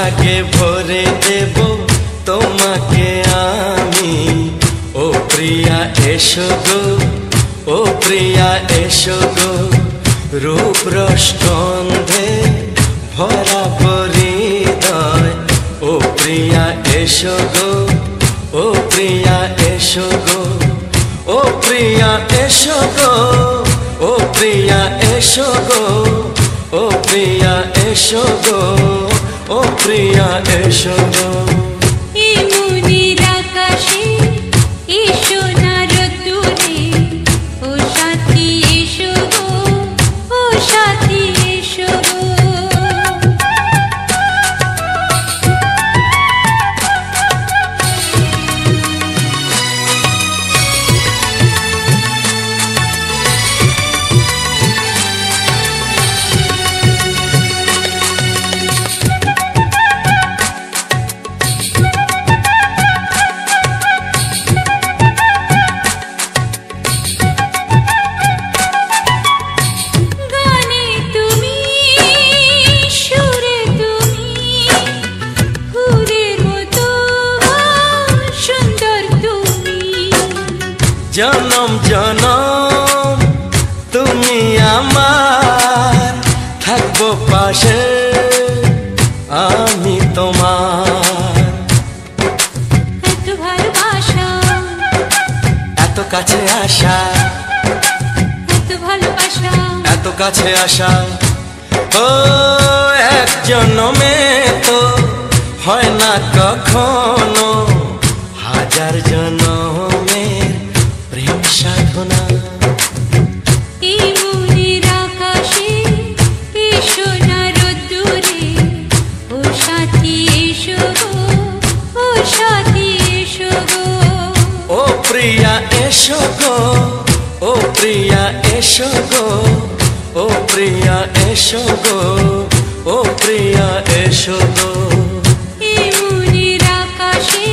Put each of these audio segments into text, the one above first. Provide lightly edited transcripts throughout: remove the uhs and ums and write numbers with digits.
সোহাগে ভরে দেব তোমাকে আমি। ও প্রিয়া এসো গো, ও প্রিয়া এসো গো, রূপ রস গন্ধে ভরা হৃদয়। ও প্রিয়া এসো গো, ও প্রিয়া এসো গো, ও প্রিয়া এসো গো, ও প্রিয়া এসো গো, ও প্রিয়া এসো গো, ও প্রিয়া এসো গো। জনম জনম তুমি আমার, থাকবো পাশে আমি তোমার। এত ভালোবাসা, এত কাছে আসা, এত ভালোবাসা, এত কাছে আসা। ও এক জন্মে তো হয় না কখনো, হাজার জন্মের প্রেম সাধনা। এই মনের আকাশে এই সোনার রোদ্দুরে, ও সাথী এসো গো, ও সাথী এসো গো। ও প্রিয়া এসো গো, ও প্রিয়া এসো গো, ও প্রিয়া এসো গো, ও প্রিয়া এসো গো। এই মনের আকাশে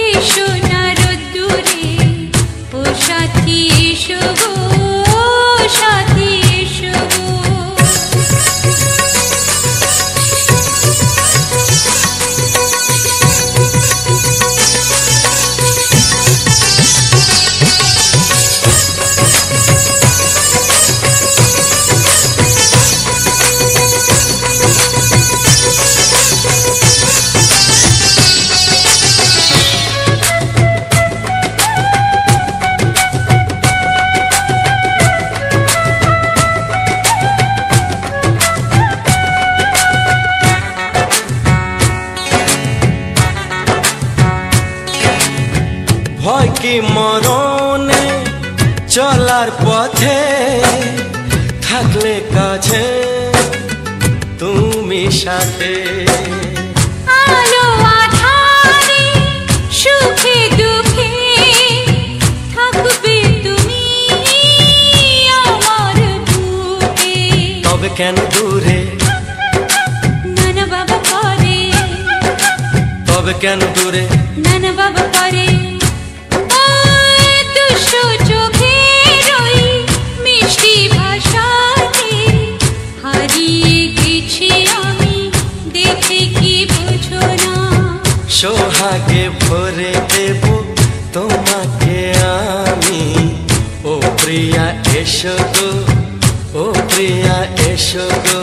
এই সোনার রোদ্দুরে, ও সাথী এসো গো, ও সাথী এসো গো। ভয় কি মরণে চলার পথে, থাকলে কাছে তুমি সাথে। আলো আঁধারে সুখে দুঃখে থাকবে তুমি আমার বুকে। তবে কেন দূরে, নানা বাবা করে, তবে কেন দূরে, নানা বাবা করে। দুশো চোখের ওই মিষ্টি ভাষাতে হারিয়ে গেছি আমি, দেখে কি বোঝো না। সোহাগে ভরে দেব তোমাকে আমি। ও প্রিয়া এসো গো, ও প্রিয়া এসো গো।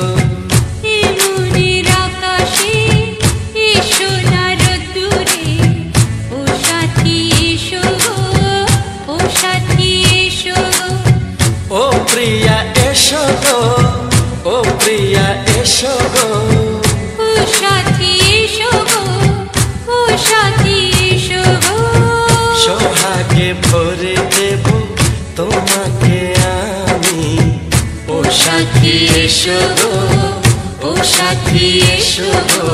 এই মনের আকাশে এই সোনার রোদ্দুরে, ও সাথী এসো গো, ও সাথী এসো গো। ও প্রিয়া এসো গো, ও প্রিয়া এসো গো, ও সাথী এসো গো, ও সাথী এসো গো। সোহাগে ভরে দেব তোমাকে আমি। ও সাথী এসো গো, ও সাথী এসো গো,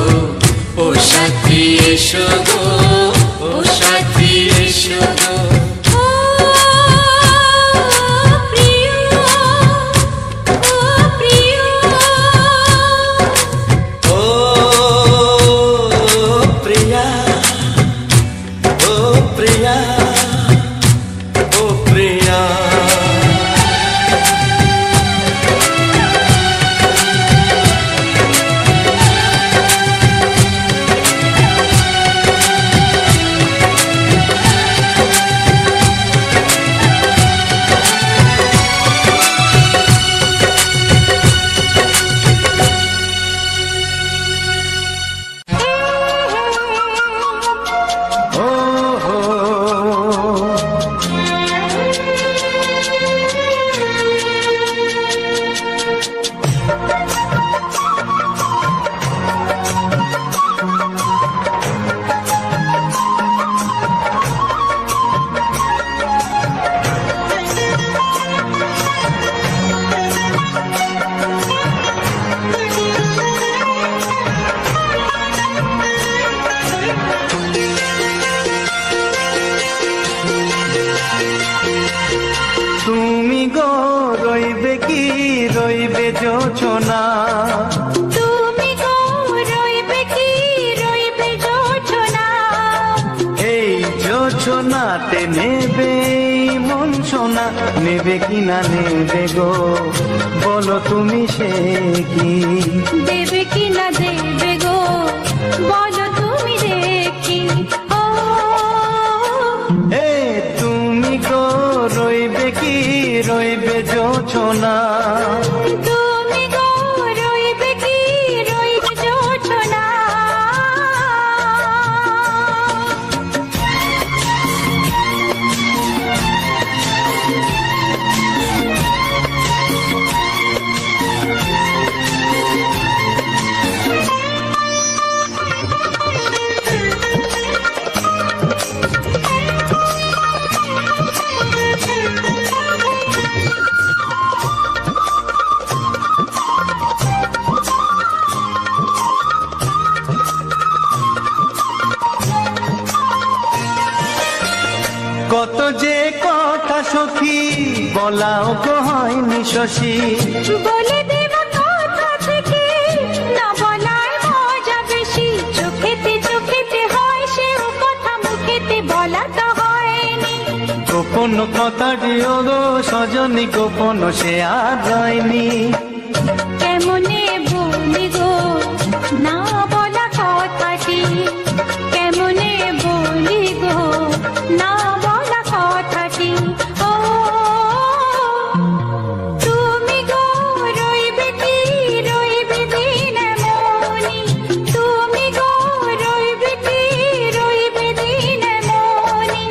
ও সাথী এসো গো, ও সাথী এসো গো। গো রইবে কি রইবে জোছনা, তুমি গো রইবে কি রইবে জোছনা, এই জোছনাতে নেবে মন সোনা, নেবে কি না নেবে গো বলো তুমি সে কি, দেবে কি না দেবে গো বলো তুমি দেখি। ও এ তুমি গো রইবে কি রইবে জোছনা, তুমি গো রইবে কি রইবে জোছনা। কত যে কথা সখী বলাও তো হয়নি শশী, বলে দেব কথা থেকে না বলার মজা বেশি, চোখেতে চোখেতে হয় সেও কথা মুখেতে বলা তো হয়নি, গোপন কথা দিও গো সজনী গোপন সে আর রয়নি, কেমনে বলি গো না বলা কথাটি, কেমনে বলি গো না বলা কথাটি। ও তুমি গো রইবে কি রইবে দিন মনি, তুমি গো রইবে কি রইবে দিন মনি,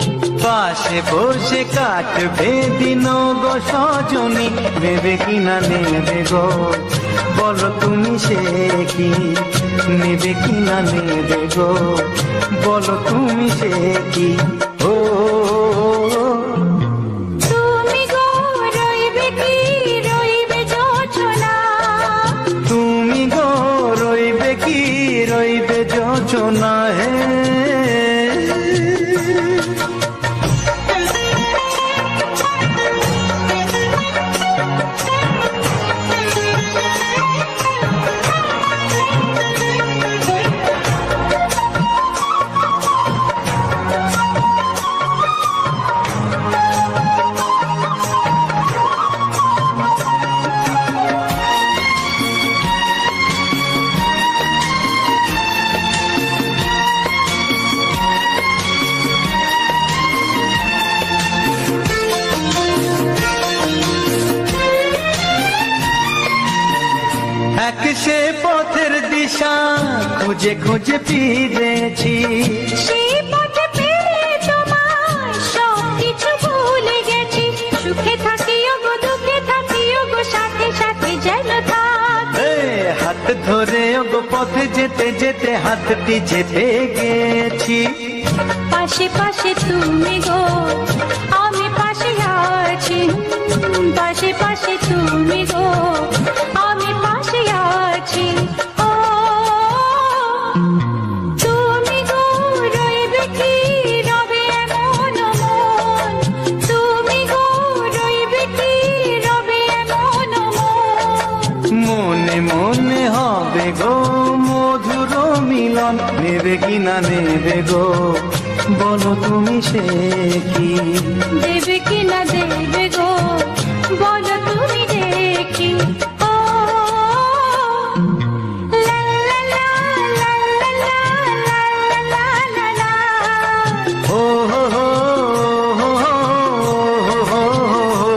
পাশে বসে কাটবে দিন গো সজনী, নেবে কি না নেবে গো বলো তুমি সে কি, নেবে কি না নেবে গো বলো তুমি সে কি। ও তুমি গো রইবে কি রইবে জোছনা, তুমি গো রইবে কি রইবে জোছনা, হে এক সে পথের দিশা খুঁজে খুঁজে ফিরেছি, সেই পথে পেয়ে তোমার সব কিছু ভুলে গেছি, সুখে থাকিও গো দুঃখে থাকিও গো সাথে সাথে যেন থাক, এ হাত ধরে গো পথে যেতে যেতে হাতটি চেপে গেছি, পাশে পাশে তুমি গো আমি পাশে আছি, পাশে পাশে তুমি গো আমি পাশে আছি। ও তুমি গো রইবে কি রবে এমন মন, তুমি গো রইবে কি রবে এমন মন, মনে মনে হবে গো মধুর মিলন, নেবে কি না নেবে গো বলো তুমি সে কি, দেবে কি না দেবে গো বলো তুমি দেখি। ও লা লা লা লা লা লা লা লা লা, ও হো হো হো হো হো হো।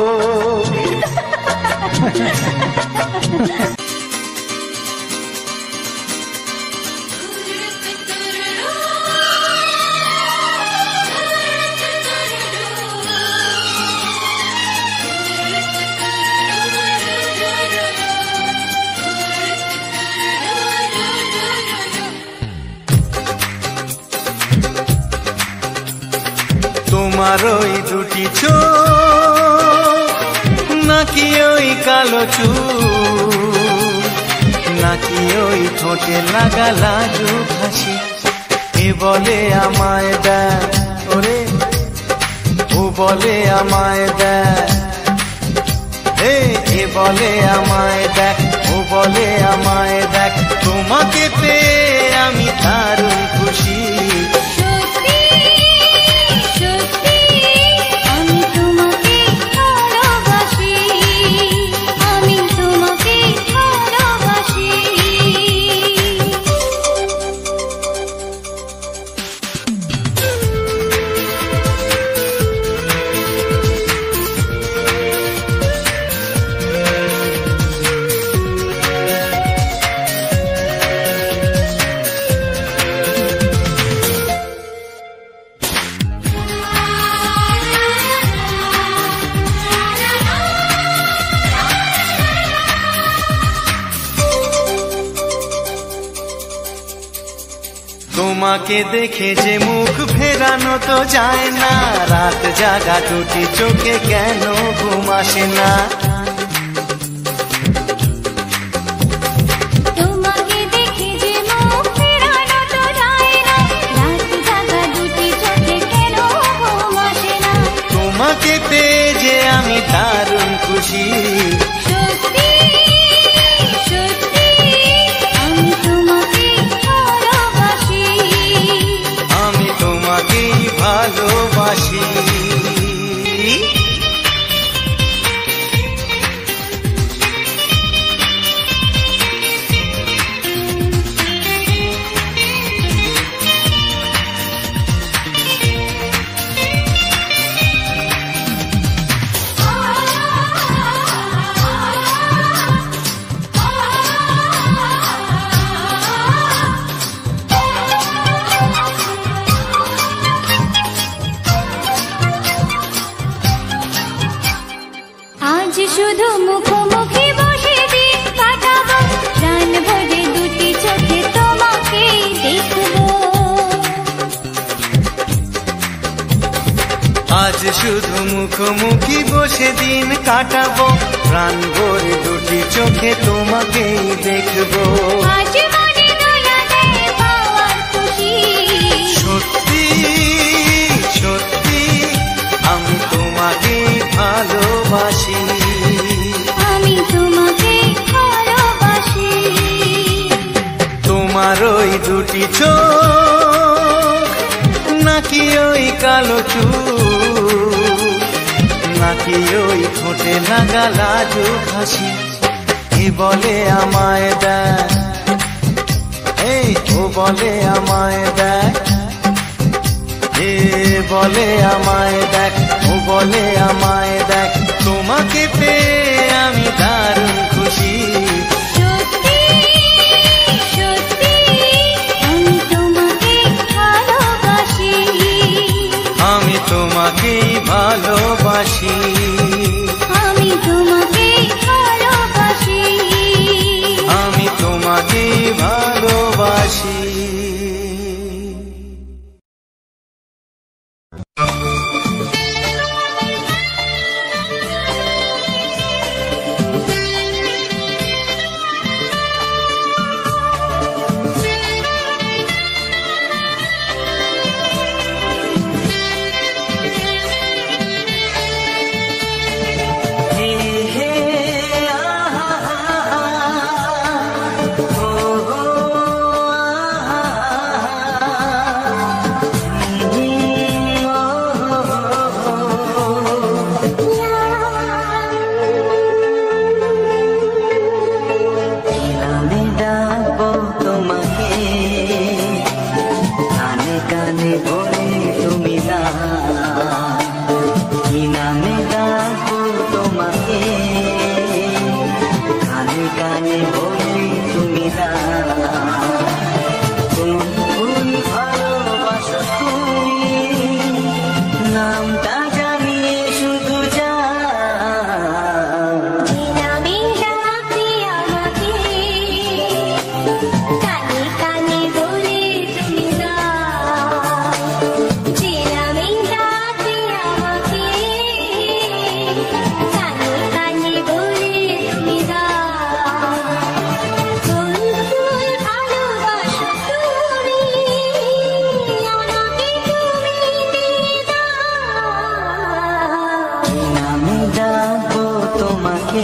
তোমার ওই দুটি চোখ নাকি ওই কালো চুল, নাকি ওই ঠোঁটে লাগা লাজুক হাসি, এ বলে আমায় দেয় ওরে ও বলে আমায় দেয়, বলে আমায় দেখ, ও বলে আমায় দেখ, তোমাকে পেয়ে আমি দারুণ খুশি। তোমাকে দেখে যে মুখ ফেরানো তো যায় না, রাত জাগা দুটি চোখে কেন ঘুম আসে না। তোমাকে দেখে যে মুখ ফেরানো তো যায় না, রাত জাগা দুটি চোখে কেন ঘুম আসে না। তোমাকে পেয়ে যে আমি দারুণ খুশি। ভালোবাসি শুধু মুখোমুখি বসে দিন কাটাবো, প্রাণ ভরে দুটি চোখে তোমাকে দেখবো। আজ শুধু মুখোমুখি বসে দিন কাটাবো, প্রাণ ভরে দুটি চোখে তোমাকেই দেখবো। আজ মনে দোলা দেয় পাওয়ার খুশি। সত্যি সত্যি আমি তোমাকে ভালোবাসি। আমি তোমাকে ভালোবাসি। তোমার ওই দুটি চোখ, নাকি ওই কালো চুল, নাকি ওই ঠোঁটে লাগা লাজুক হাসি, এ বলে আমায় দেখ, এই ও বলে আমায় দেখ, এ বলে আমায় দেখ, ও বলে আমায় দেখ, তোমাকে পেয়ে আমি দারুণ খুশি। সত্যি সত্যি আমি তোমাকে ভালোবাসি। আমি তোমাকেই ভালোবাসি। আমি তোমাকে ভালোবাসি। আমি তোমাকেই ভালোবাসি। তোমাকে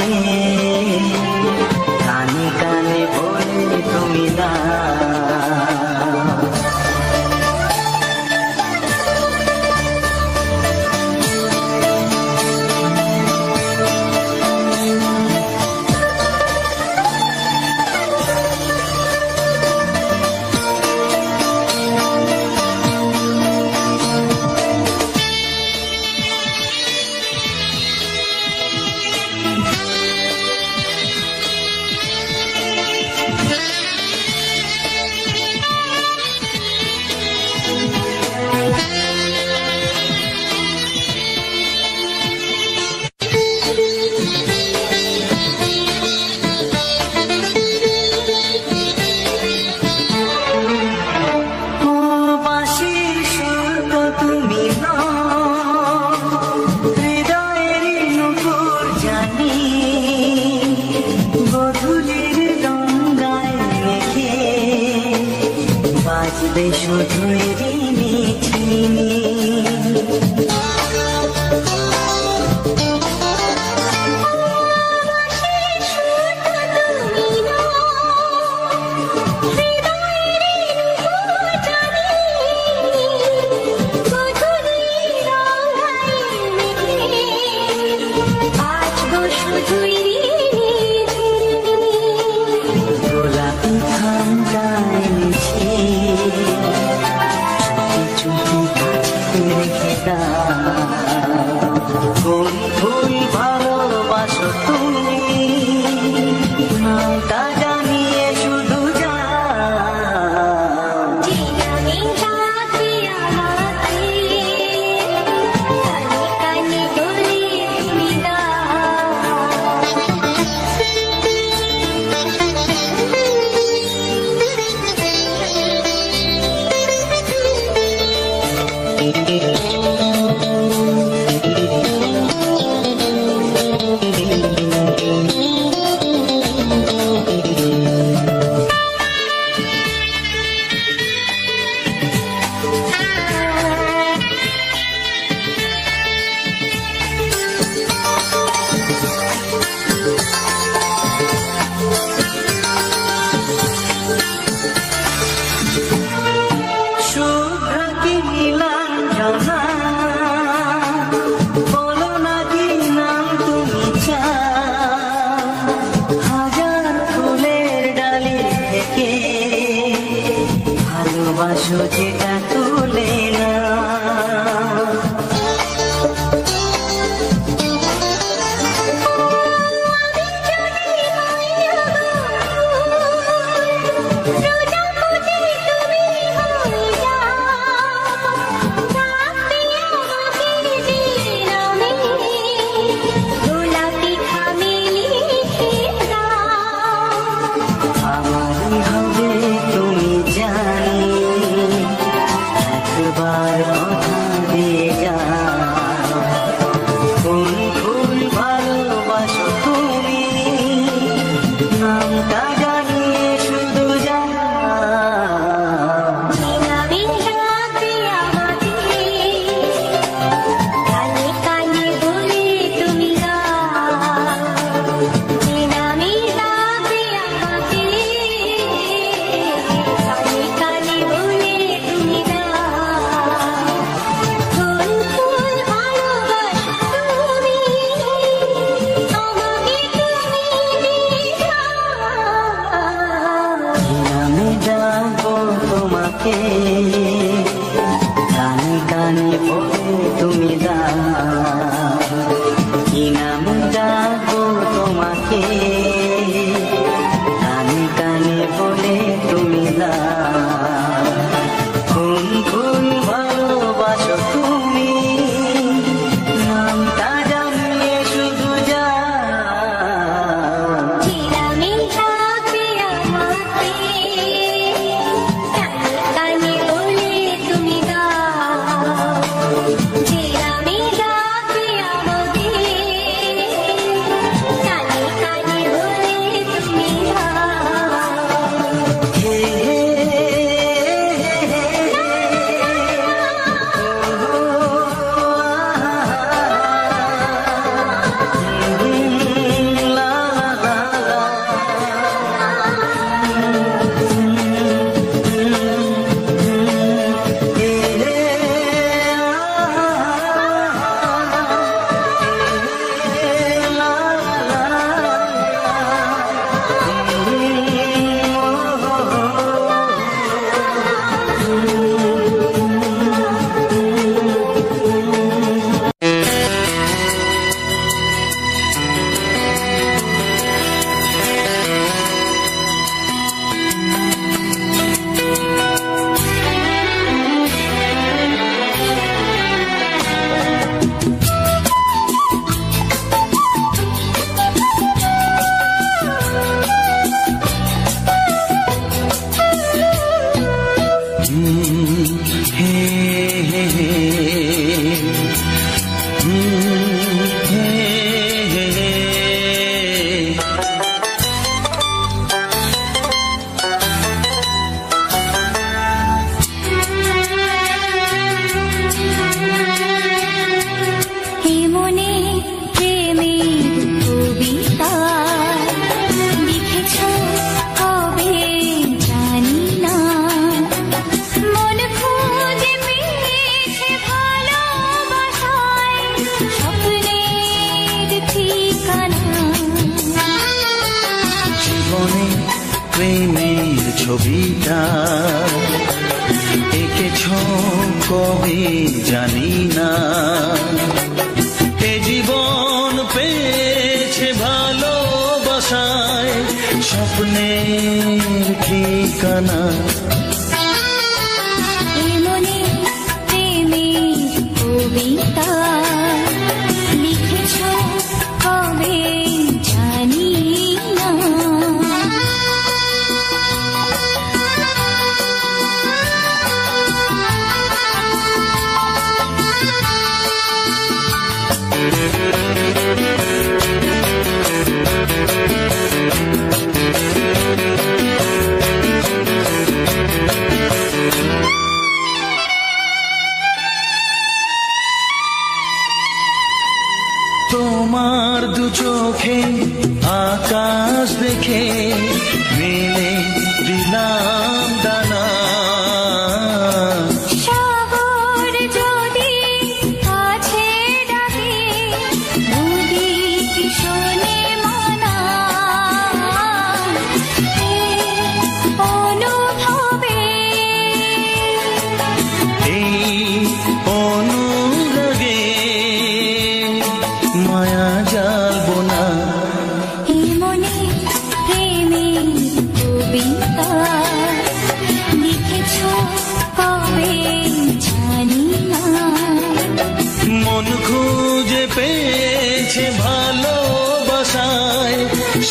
আসবে শুধুই রিমিঝিমি। গোলাপি ঠান্ডা এনেছে, চুপি চুপি রেখে দাও। কোন ফুল ভালোবাসো তুমি, নামটা জানিয়ে শুধু ভালোবাসো যেটা তুলে না। আমারই হবে তুমি জানি, একবার কথা দিয়ে যাও। কোন ফুল ভালোবাসো তুমি, নামটা জানিয়ে শুধু যাও। তোমাকে কানে কানে বলে তুমি দাও, কি নাম ডাকবো তোমাকে, কানে কানে বলে তুমি দাও। কোন ফুল ভালোবাসো তুমি, নামটা জানিয়ে শুধু যাও। কানে ছবিটা এঁকেছ কবে জানি না, এ জীবন পেয়েছে ভালোবাসায় স্বপ্নের ঠিকানা। এমনি প্রেমের কবিতা লিখেছ কবে জানি না। তোমার দু চোখে আকাশ দেখে মেলে দিলাম দানা, সাগর যদি কাছে ডাকে নদী কি শোনে মানা, অনুভবে এই অনুরাগে মায়া জ্বালবো না। এমনি প্রেমের কবিতা লিখেছ কবে জানি না। মন খুঁজে পেয়েছে ভালোবাসায়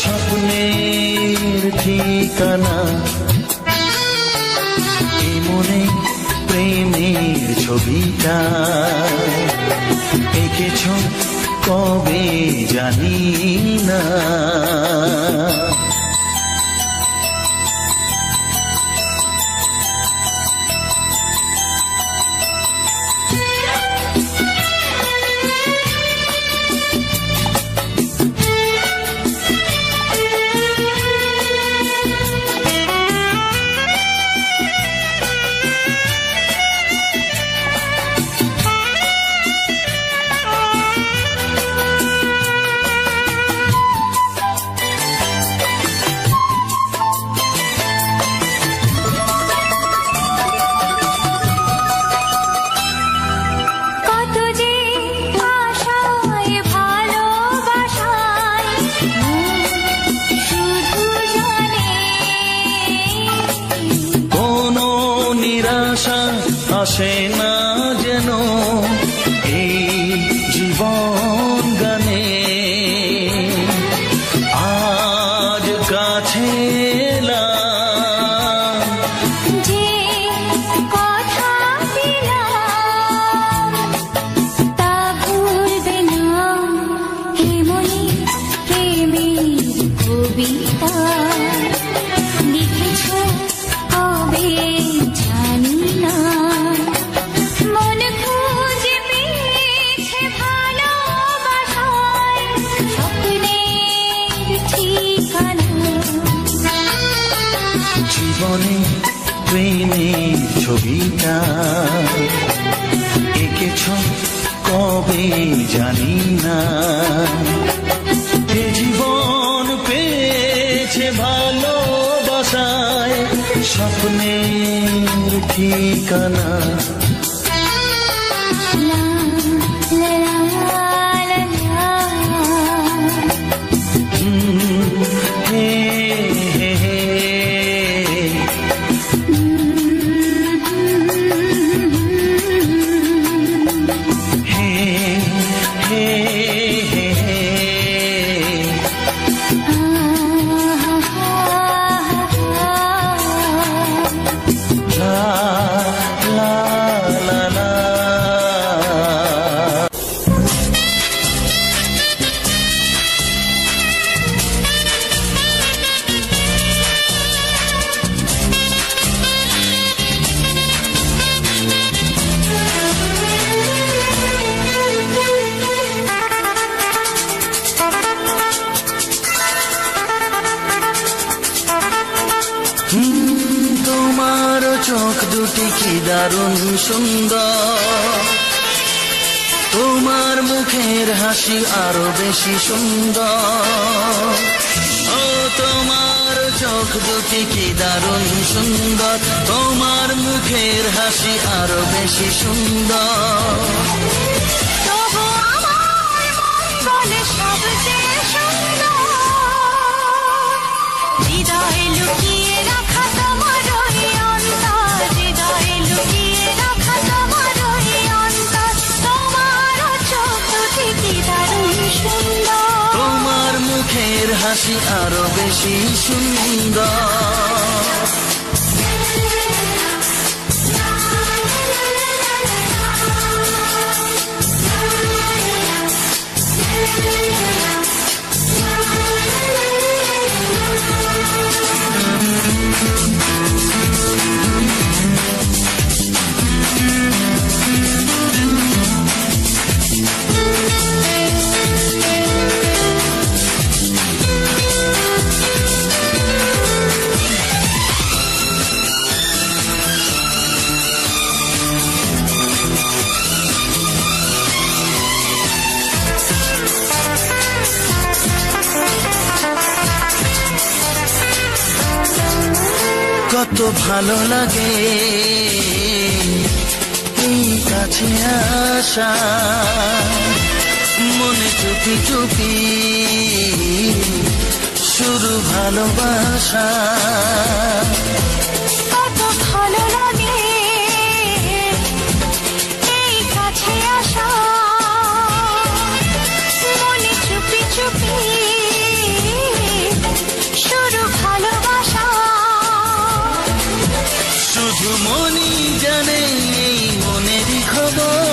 স্বপ্নের ঠিকানা, এই মনে প্রেমের ছবিটা এঁকেছ কবে জানি না। কত যে আশায় ভালোবাসায় শুধু জানে কোনো নিরাশা আসে না যেন এই জীবন গানে, আজ কাছে এলাম যে কথা দিলাম তা ভুলবে না। এমনি প্রেমের কবিতা লিখেছ কবে জানি না। মন খুঁজে পেয়েছে ভালোবাসায় স্বপ্নের ঠিকানা। জীবনে প্রেমের ছবিটা এঁকেছ কবে জানি না, এ জীবন পেয়েছে ভালোবাসায় স্বপ্নের ঠিকানা। লা লা লা লা হে হে হে হে হে হে হে লা লা লা লা। তোমার চোখ দুটি কি দারুণ সুন্দর, তোমার মুখের হাসি আরো বেশি সুন্দর। ও তোমার চোখ দুটি কি দারুণ সুন্দর, তোমার মুখের হাসি আরো বেশি সুন্দর। তবু আমার মন বলে সবচেয়ে সুন্দর, হৃদয়ে লুকিয়ে রাখা তোমার ওই অন্তর, হৃদয়ে লুকিয়ে রাখা তোমার ওই অন্তর। তোমার চোখ দুটি কি দারুণ সুন্দর, তোমার মুখের হাসি আরো বেশি সুন্দর। কত ভালো লাগে এই কাছে আসা, মনে চুপি চুপি শুরু ভালোবাসা। কত ভালো লাগে এই কাছে আসা, মনে চুপি চুপি শুরু ভালোবাসা। শুধু মনই জানে এই মনেরই খবর,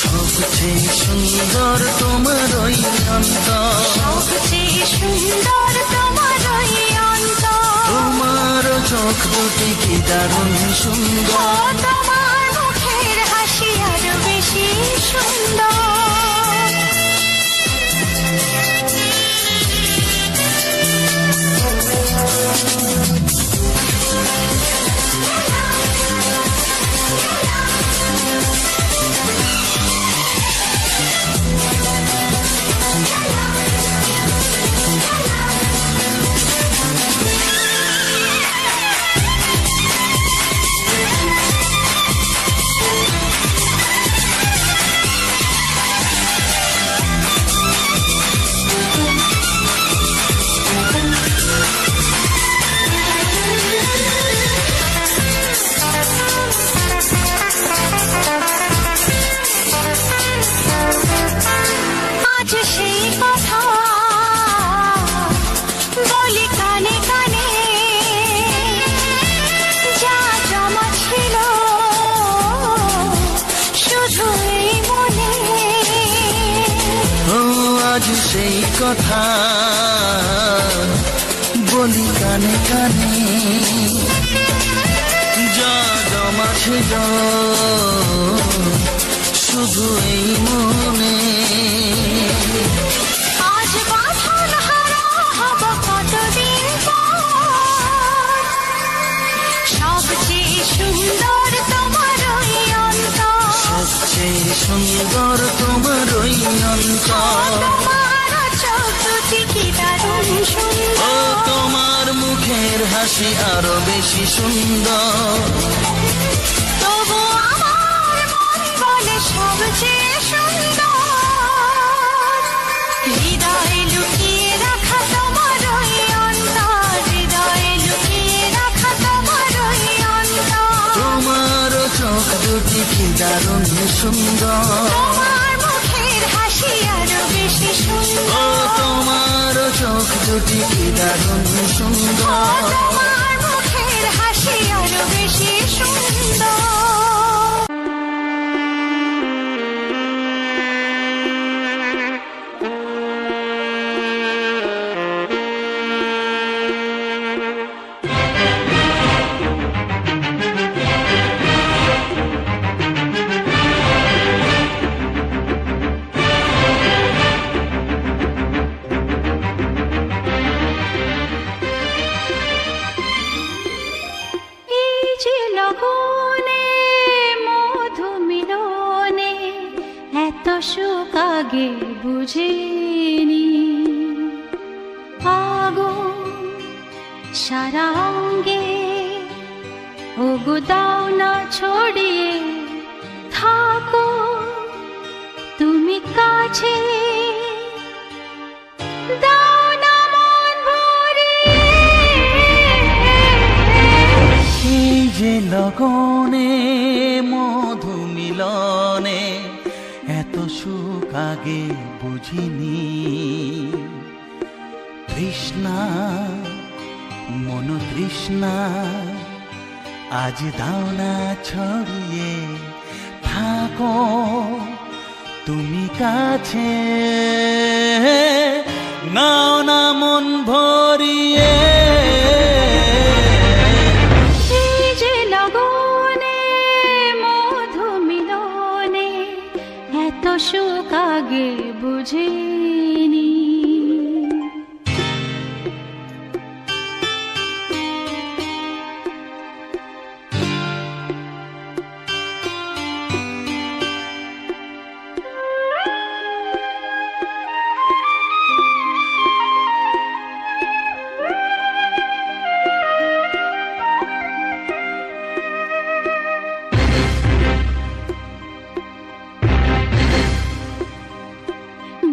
সবচেয়ে সুন্দর তোমার ওই অন্তর, সবচেয়ে সুন্দর তোমার ওই অন্তর। তোমার চোখ দুটি কি দারুণ সুন্দর, তোমার মুখের হাসি আরো বেশি সুন্দর। আজ সেই কথা বলি কানে কানে, যা জমা ছিল শুধু এই মনে। ও আজ সেই কথা বলি কানে কানে, যা জমা ছিল শুধু এই মনে। আজ বাঁধন হারা হব কতদিন পর, সবচেয়ে সুন্দর তোমার ওই অন্তর, সবচেয়ে সুন্দর তোমার ওই অন্তর। তোমার চোখ দুটি কি দারুণ ও সুন্দর, তোমার মুখের হাসি আরো বেশি সুন্দর। তবু আমার মন বলে সবচেয়ে সুন্দর, হৃদয়ে লুকিয়ে রাখা তোমার ওই অন্তর, হৃদয়ে লুকিয়ে রাখা তোমার ওই অন্তর। তোমার চোখ দুটি কি দারুণ সুন্দর, তোমার মুখের হাসি আরো বেশি ও সুন্দর, তোমার চোখ দুটি কি দারুণ সুন্দর। তোমার মুখের হাসি আরো বেশি সুন্দর। সারা অঙ্গে ওগো দাও না ছড়িয়ে থাকো তুমি কাছে দাও না মন ভরিয়ে এই যে লগনে মধু মিলনে এত সুখ আগে বুঝিনি তৃষ্ণা মন তৃষ্ণা আজ দাও না ছড়িয়ে থাকো তুমি কাছে নাও না মন ভরিয়ে এই যে লগনে মধু মিলনে এত সুখ আগে বুঝিনি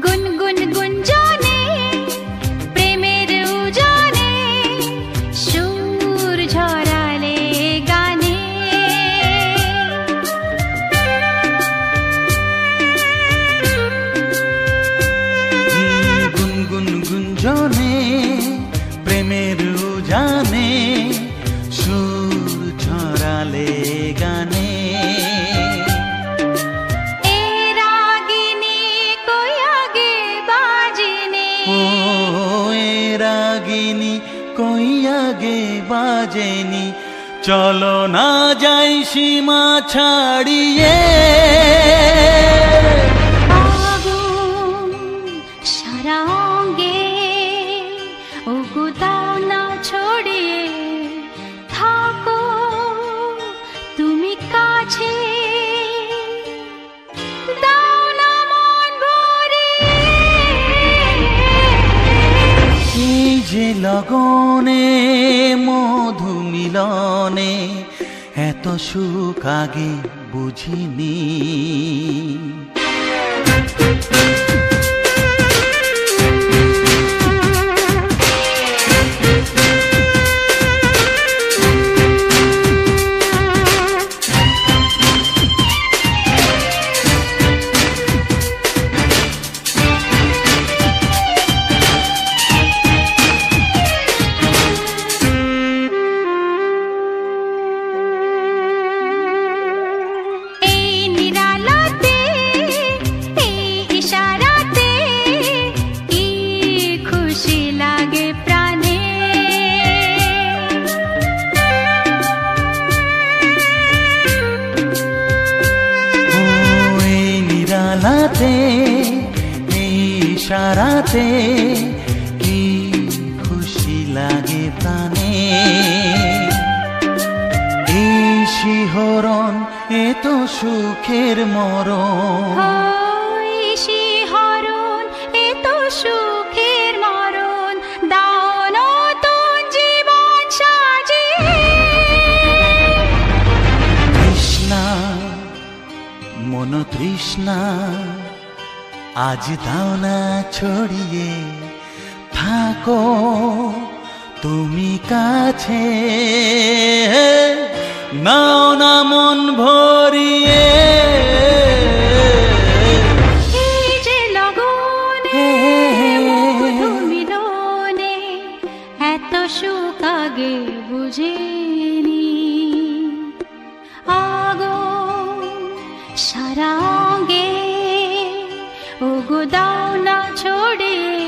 গুনগুন গুঞ্জনে প্রেমের উজানে সুর ঝরালে গানে গুনগুন গুঞ্জনে প্রেমের উজানে সুর ছড়ালে গানে এ রাগিনী কই আগে বাজেনে ও এ রাগিনী কই আগে বাজেনি চলো না যাই সীমা ছাড়িয়ে আগুন সারা অঙ্গে ওগো দাও না ছড়িয়ে থাকো তুমি কাছে দাও না মন ভরিয়ে এই যে লগনে মধু মিলনে এত সুখ আগে বুঝিনি এই নিরালাতে এই ইশারাতে কি খুশি লাগে প্রাণে ও এই নিরালাতে এই ইশারাতে কি খুশি লাগে প্রাণে এই শিহরণ এ তো সুখের মরণ ওই শিহরণ এ তো সুখের মরণ দাও নতুন জীবন সাজিয়ে তৃষ্ণা মন তৃষ্ণা আজ দাও না ছড়িয়ে থাকো তুমি কাছে নাও না মন ভরিয়ে এই যে লগনে মধু মিলনে এত সুখ আগে বুঝিনি আগুন সারা অঙ্গে ওগো দাও না ছড়িয়ে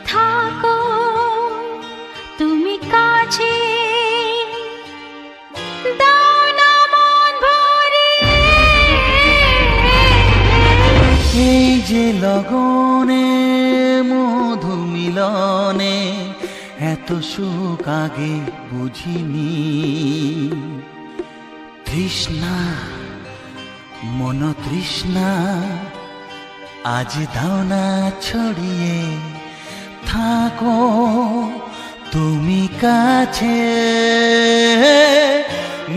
থাকো তুমি কাছে দাও না মন ভরিয়ে এই যে লগনে মধু মিলনে এত সুখ আগে বুঝিনি তৃষ্ণা মন তৃষ্ণা আজ দাও না ছড়িয়ে থাকো তুমি কাছে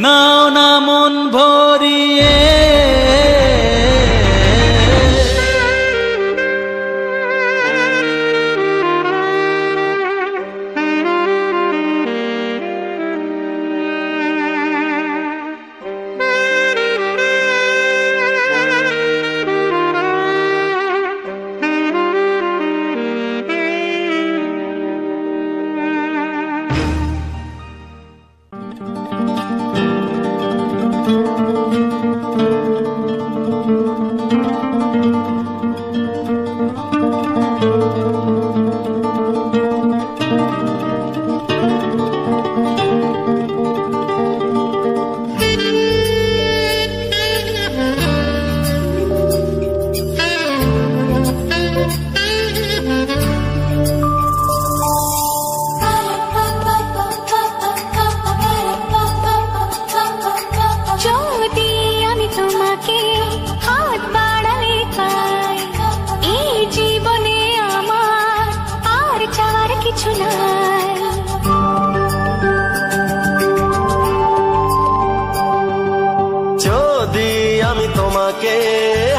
নাও না মন ভরিয়ে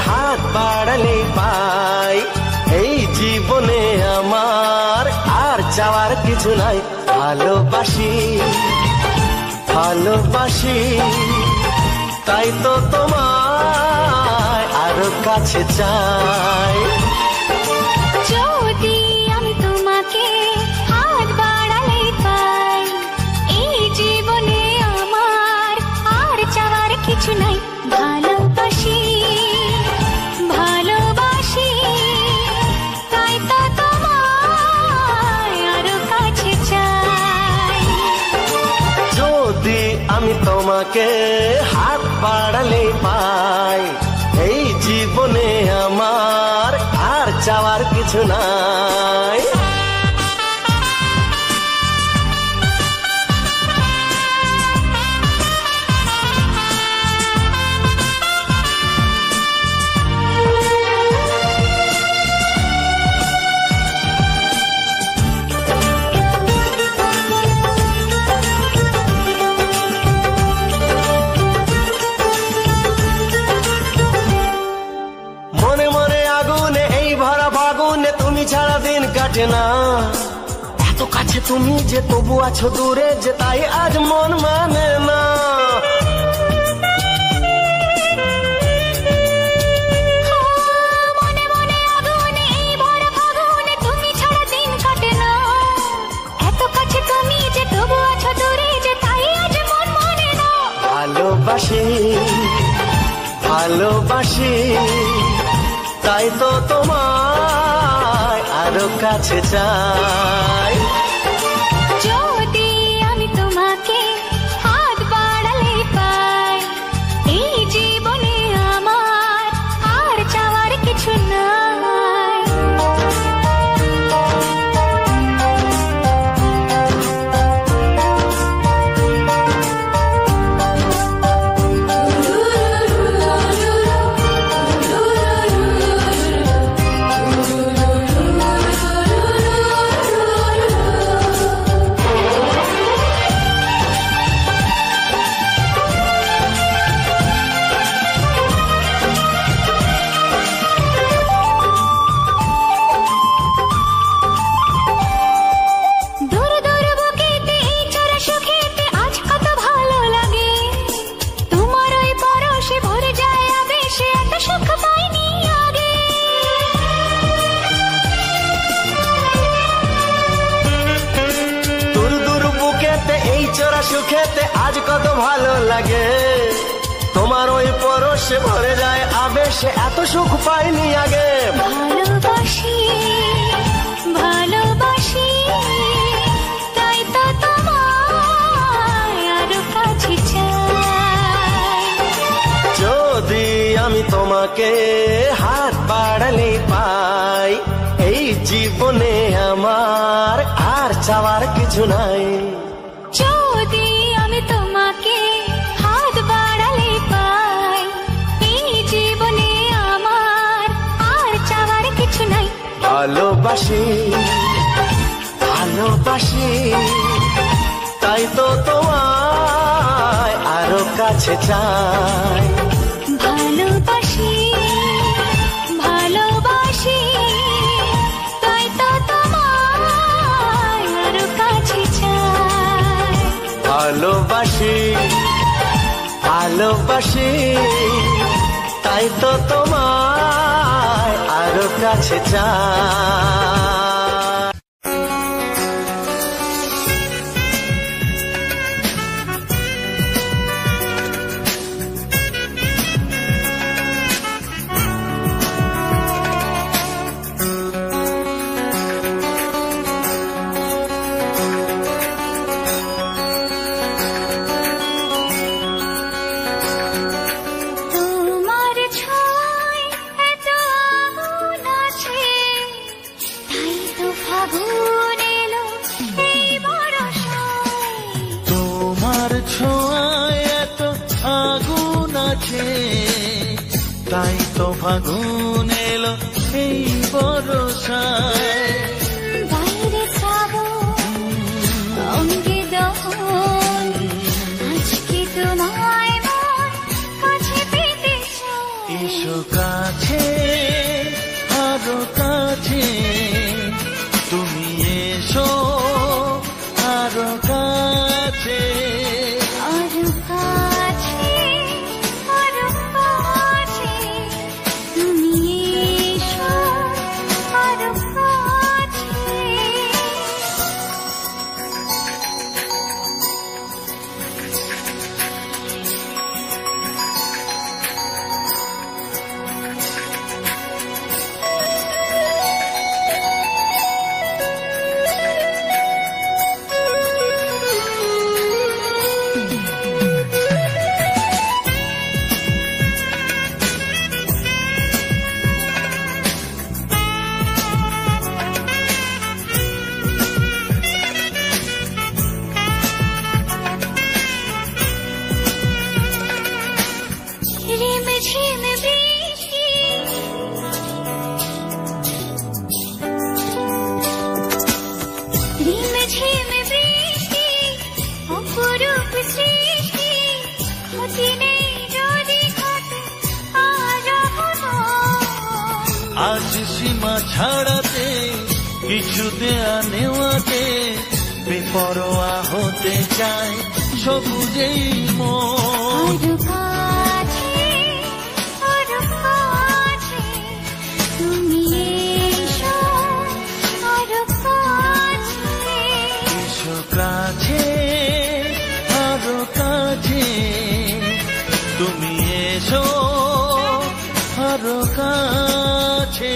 হাত বাড়ালে পাই এই জীবনে আমার আর চাওয়ার কিছু নাই ভালোবাসি ভালোবাসি তাই তো তোমায় আরো কাছে চাই যদি আমি তোমাকে হাত বাড়ালে পাই এই জীবনে আমার আর চাওয়ার কিছু নাই ভালোবাসি ভালোবাসি তাই তো তোমায় আরো কাছে চাই যদি আমি তোমাকে হাত বাড়ালে পাই এই জীবনে আমার আর চাওয়ার কিছু নাই ছাড়া দিন কাটে না এত কাছে তুমি যে তবু আছো দূরে যে তাই আজ মন মানে না মনে মনে আগুনে এই ভরা ফাগুনে তুমি ছাড়া দিন কাটে না এত কাছে তুমি যে তবু আছো দূরে যে তাই আজ মন মানে না ভালোবাসি ভালোবাসি তাই তো তোমায় আরো কাছে চাই যদি আমি তোমাকে হাত বাড়ালে পাই এই জীবনে আমার আর চাওয়ার কিছু নাই সুখেতে আজ কত ভালো লাগে তোমার ওই পরশে ভরে যায় আবেশে এত সুখ পাইনি আগে ভালোবাসি ভালোবাসি তাই তো তোমায় আরো কাছে চাই যদি আমি তোমাকে হাত বাড়ালে পাই এই জীবনে আমার আর চাওয়ার কিছু নাই যদি আমি তোমাকে হাত বাড়ালে পাই এই জীবনে আমার আর চাওয়ার কিছু নাই ভালোবাসি ভালোবাসি তাই তো তোমায় আরো কাছে চাই। ভালোবাসি ভালোবাসি তাই তো তোমায় আরো কাছে চাই। ভালোবাসি ভালোবাসি তাই তো তোমায় আরো কাছে চাই। তাই তো ফাগুন এলো এই বরষায়। বাইরে যাবো অঙ্গে দহন আজকে তোমায় মন কাছে পেতে চাই। এসো কাছে আরো কাছে তুমি এসো আরো কাছে আরো কাছে আরো কাছে তুমি এসো আরো কাছে। ঝিম বৃষ্টি ঝিম বৃষ্টি অপরূপ সৃষ্টি ক্ষতি নেই যদি ঘটে আজ সীমা ছাড়াতে কিছু দেয়া নেওয়াতে বেপরোয়া হতে চায় সবুজেই মন। তুমি এসো আরো কাছে। এসো কাছে আরো কাছে তুমি এসো আরো কাছে।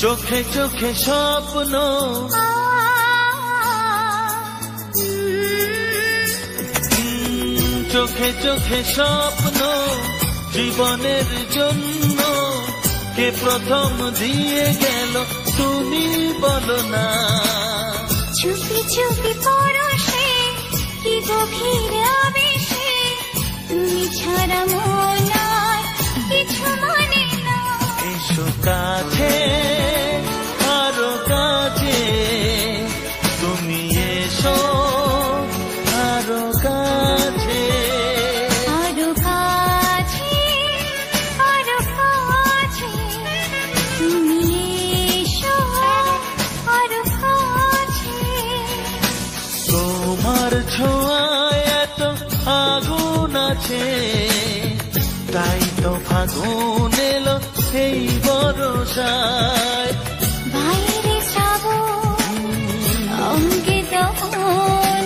চোখে চোখে স্বপ্ন চোখে চোখে স্বপ্ন জীবনের জন্য কে প্রথম দিয়ে গেল তুমি বলো না। চুপি চুপি পরশে কি গভীর আবেশে তুমি ছাড়া মন আর কিছু মানে না। এসো কাছে আরো কাছে তুমি এসো আরো কাছে। আরো কাছে আরো কাছে তুমি এসো আরো কাছে। তোমার ছোঁয়ায় এত আগুন আছে তাই তো ফাগুন এলো এই বরষায়। বাইরে যাবো অঙ্গে দহন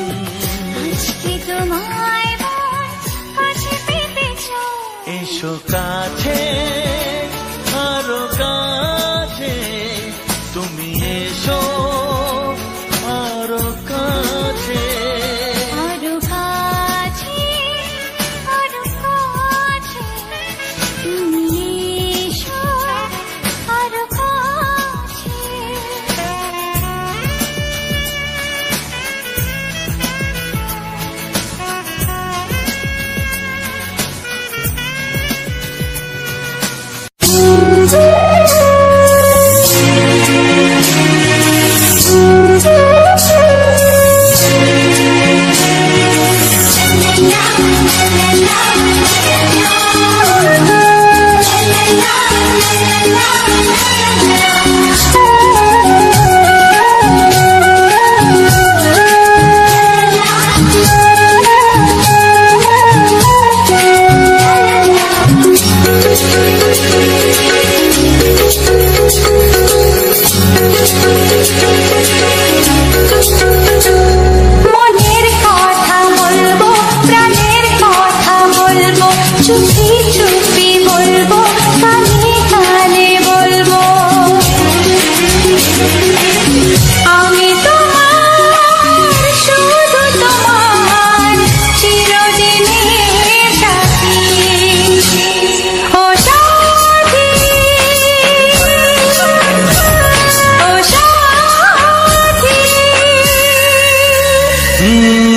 আজকে তোমায় মন কাছে পেতে চাই। এসো কাছে আরো কাছে তুমি এসো আরো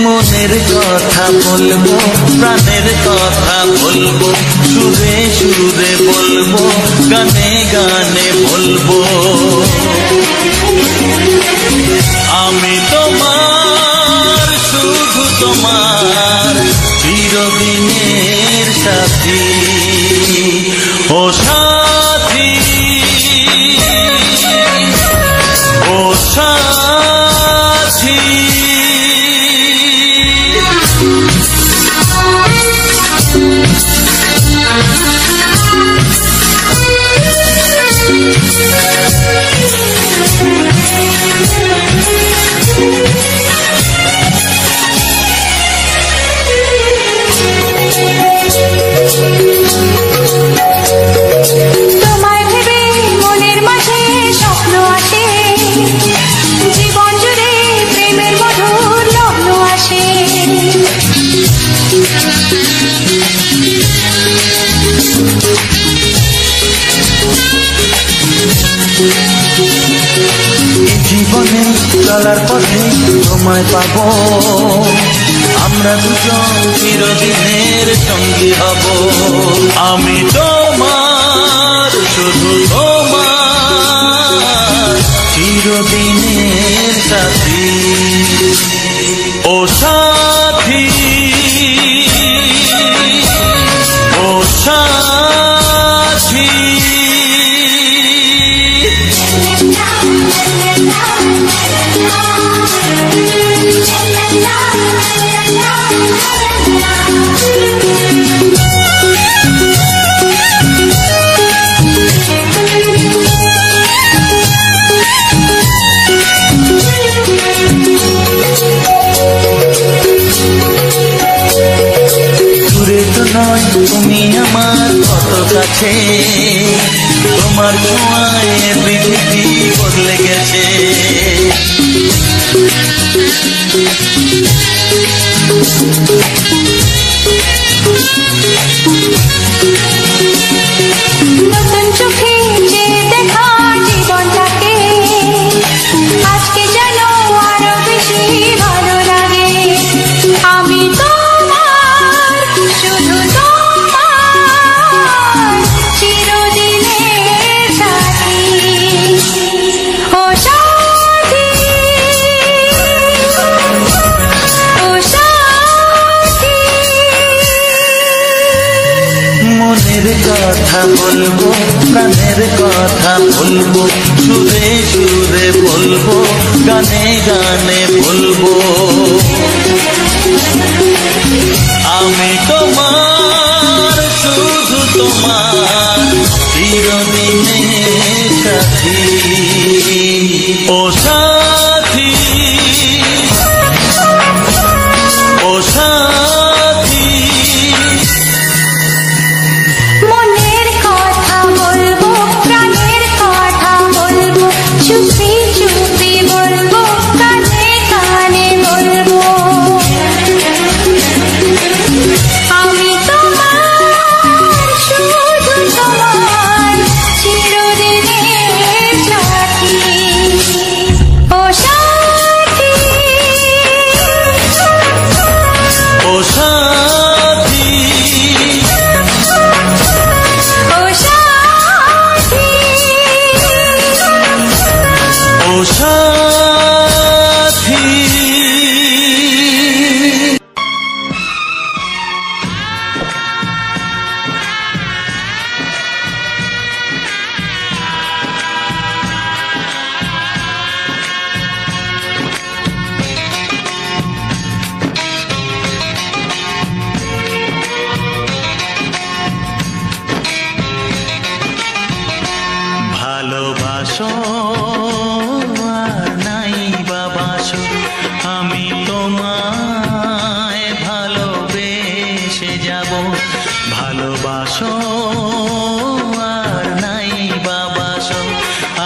মনের কথা বলবো, প্রাণের কথা বলবো, সুরে সুরে বলবো, গানে গানে বলবো। আমি তোমার, শুধু তোমার, চিরদিনের সাথী। ও সাথী, ও সাথী। তোমায় ভেবে মনের মাঝে স্বপ্ন আসে, জীবন জুড়ে প্রেমের মধুর লগ্ন আসে। জীবনে চলার পথে তোমায় পাবো, আমরা দুজন চিরদিনের সঙ্গী হব। আমি তোমার, শুধু তোমার, চিরদিনের সাথী। ও সাথী, ও সাথী। দূরে তো নয় তুমি আমার কত কাছে, তোমার ছোঁয়ায় পৃথিবী বদলে গেছে। নতুন চোখে যে দেখা জীবনটাকে আজকে যেন আরো বেশি ভালো লাগে। আমি তোমার, শুধু তোমার, চিরদিনের সাথী। ও সাথী, ও সাথী। মনের কথা বলবো, প্রাণের কথা বলবো, সুরে সুরে বলবো, গানে গানে বলবো। আমি তোমার, শুধু তোমার, চিরদিনের সাথী। ও সাথী, ও সাথী। মনের কথা বলবো, প্রাণের কথা বলবো, চুপি চুপি বলবো, কানে কানে বলবো। আমি তোমার, শুধু তোমার, চিরদিনের সাথী। বাসো আর নাই বা বাসো, আমি তোমায় ভালোবেসে যাব। ভালোবাসো আর নাই বা বাসো,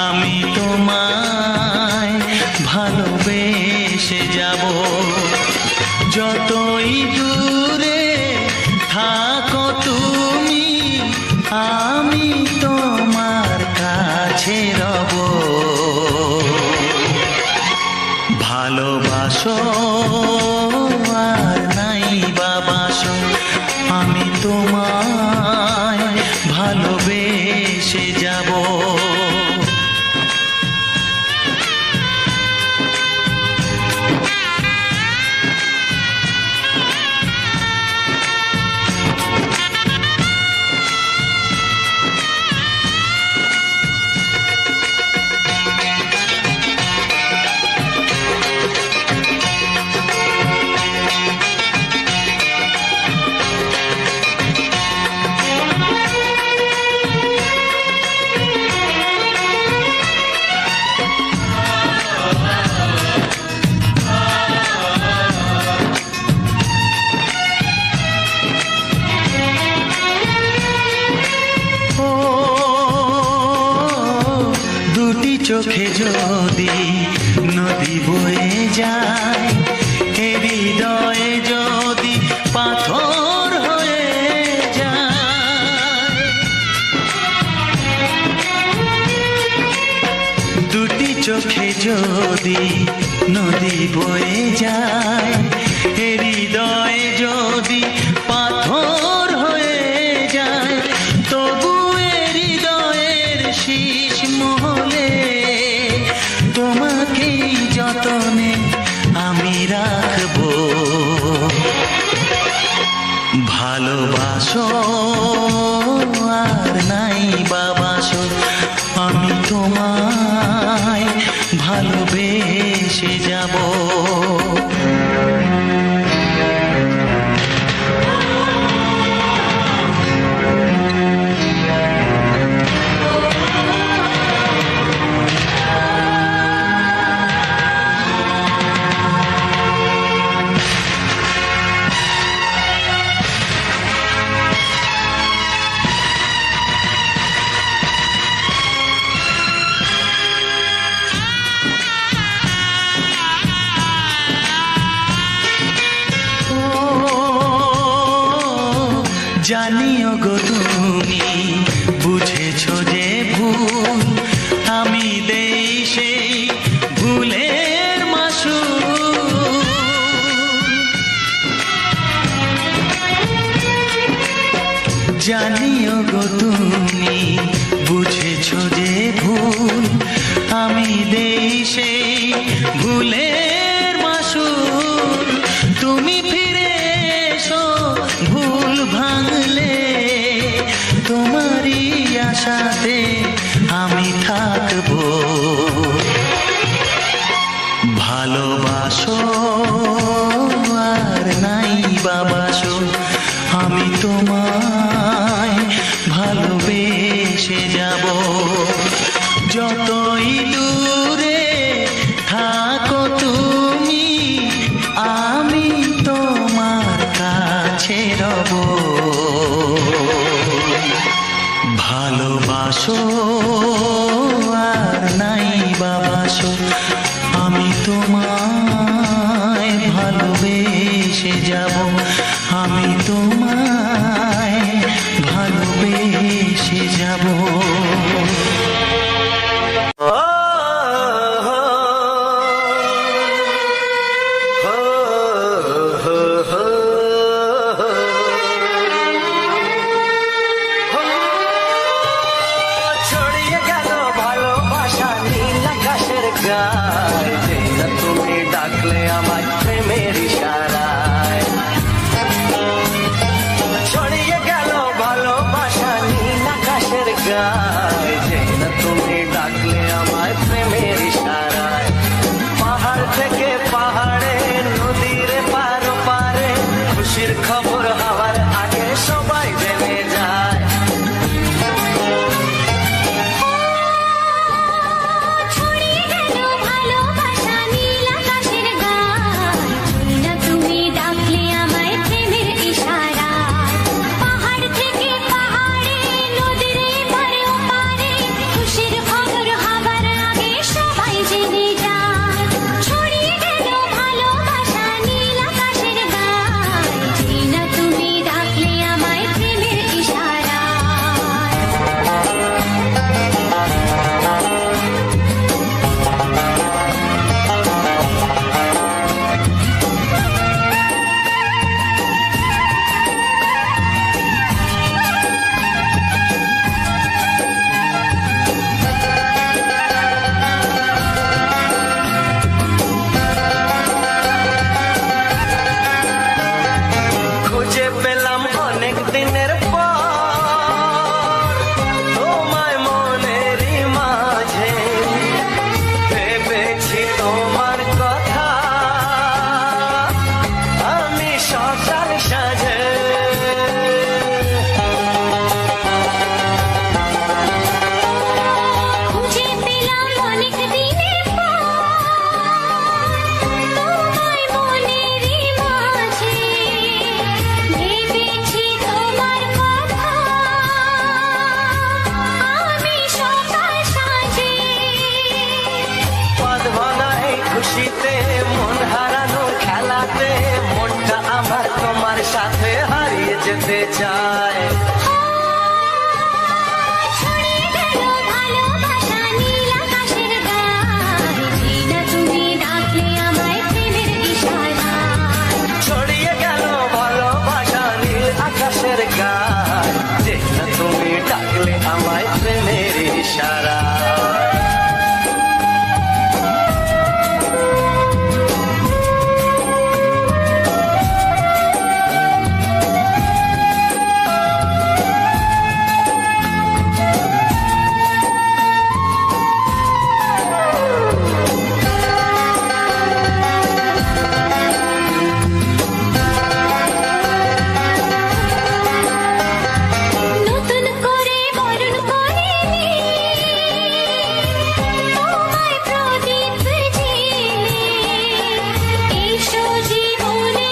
আমি তোমায় ভালোবেসে যাব। যতই দূরে থাকো তুমি, আমি তোমার কাছে রব। ভালোবাসো আর নাই বা বাসো, আমি তোমায় ভালোবেসে যাব। চোখে যদি নদী বয়ে যায়, হৃদয়ে যদি পাথর হয়ে যায়, দুটি চোখে যদি নদী বয়ে যায়, হৃদয়ে যদি পাথর হয়ে যায়, তবু হৃদয়ের শীষ মহলে তোমাকেই যতনে আমি রাখবো। ভালোবাসো আর নাই বা বাসো, আমি তোমায় ভালোবেসে যাব। জানিও গো তুমি বুঝেছো যে ভুল, আমি দেই সেই ভুলের মাসুল। জানিও গো তুমি বুঝেছো যে ভুল, আমি দেই সেই ভুলের মাসুল। তুমি ফিরে এসো ভুল ভাঙলে, তোমারই আশাতে আমি থাকবো। ভালোবাসো আর নাই বা বাসো, আমি তোমায় ভালোবেসে যাব। যতই দূরে থাকো তুমি, আমি তোমার কাছে রব। ভালোবাসো আর নাই বা বাসো, আমি তোমায় ভালোবেসে যাব। আমি তোমায় ভালোবেসে যাব। छोड़ চায়। ছড়িয়ে গেল ভালোবাসা নীল আকাশের গায়ে, জিনা তুমি ডাকলে আমায় প্রেমের ইশারায়। ছড়িয়ে গেল ভালোবাসা নীল আকাশের গায়, যে না তুমি ডাকলে আমায় প্রেমের ইশারা। নতুন করে বরণ করিনি তোমায় প্রদীপ জেলে, এসো জীবনে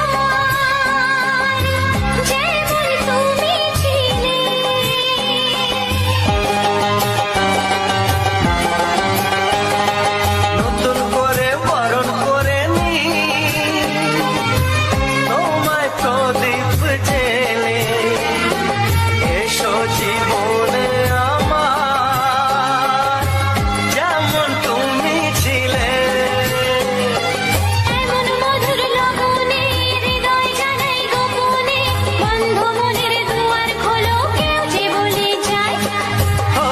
আমার যেমন তুমি ছিলে। নতুন করে বরণ করে নি তোমায় প্রদীপ জেলে, এসো জীবনে আমার যেমন তুমি ছিলে। এমন মধুর লগনে হৃদয় জানাই গোপনে, বন্ধ মনের দুয়ার খোলো কেউ যে বলে যায়। ও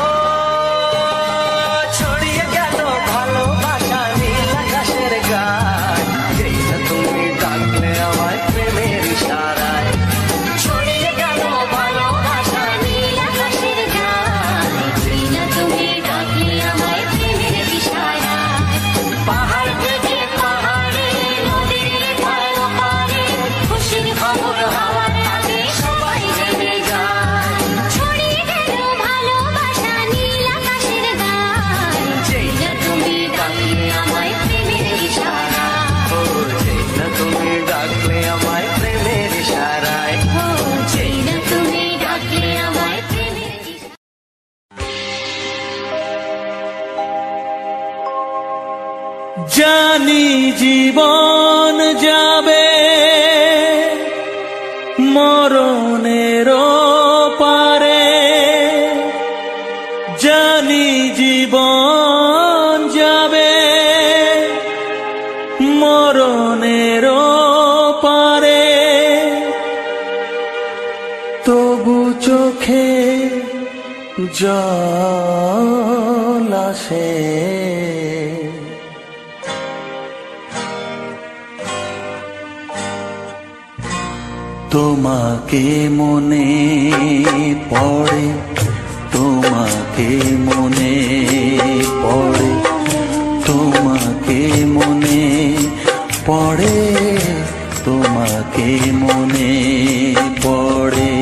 ছড়িয়ে গেল ভালোবাসা নীল আকাশের গায়, যে না তুমি ডাকলে আমায় প্রেমের ইশারায়। ছড়িয়ে গেল ভালোবাসা নীল আকাশের গায়ে, জিনা তুমি ডাকলে আমায় প্রেমের ইশারায়। পাহাড় থেকে পাহাড়ে নদীর পার পারে, খুশির খবর হওয়ার আগে সবাই জেনে যায়। ছড়িয়ে গেল ভালোবাসা নীল আকাশের গায়ে, জিনা তুমি ডাকলে আমায় প্রেমের ইশারায়। ও যে না তুমি ডাকলে আমায় প্রেমের ইশারায়। ও জিনা তুমি ডাকলে আমায় প্রেমের ইশারায়। জানি জীবন যাবে মরণের পারে, জানি জীবন যাবে মরণের পারে, তবু চোখে জল আসে। তোমাকে মনে পড়ে, তোমাকে মনে পড়ে, তোমাকে মনে পড়ে, তোমাকে মনে পড়ে।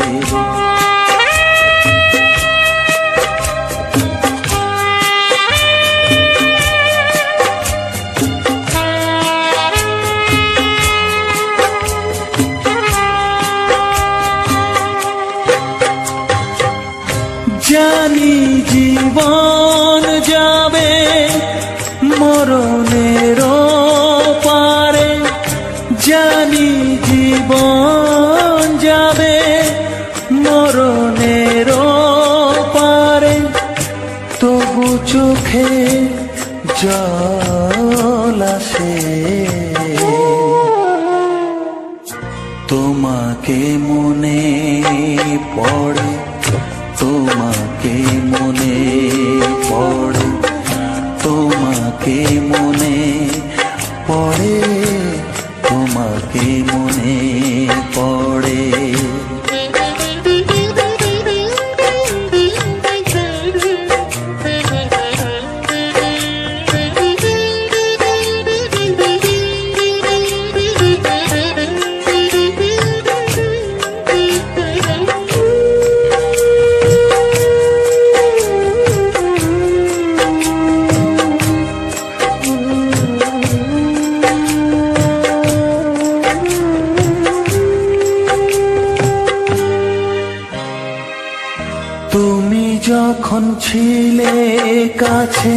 জানি জীবন যাবে মরণের পারে, জানি জীবন যাবে মরণের পারে, তবু চোখে জল আসে। তোমাকে মনে পড়ে, তোমাকে মনে পড়ে, তোমাকে মনে পড়ে, তোমাকে মনে পড়ে। যখন ছিলে কাছে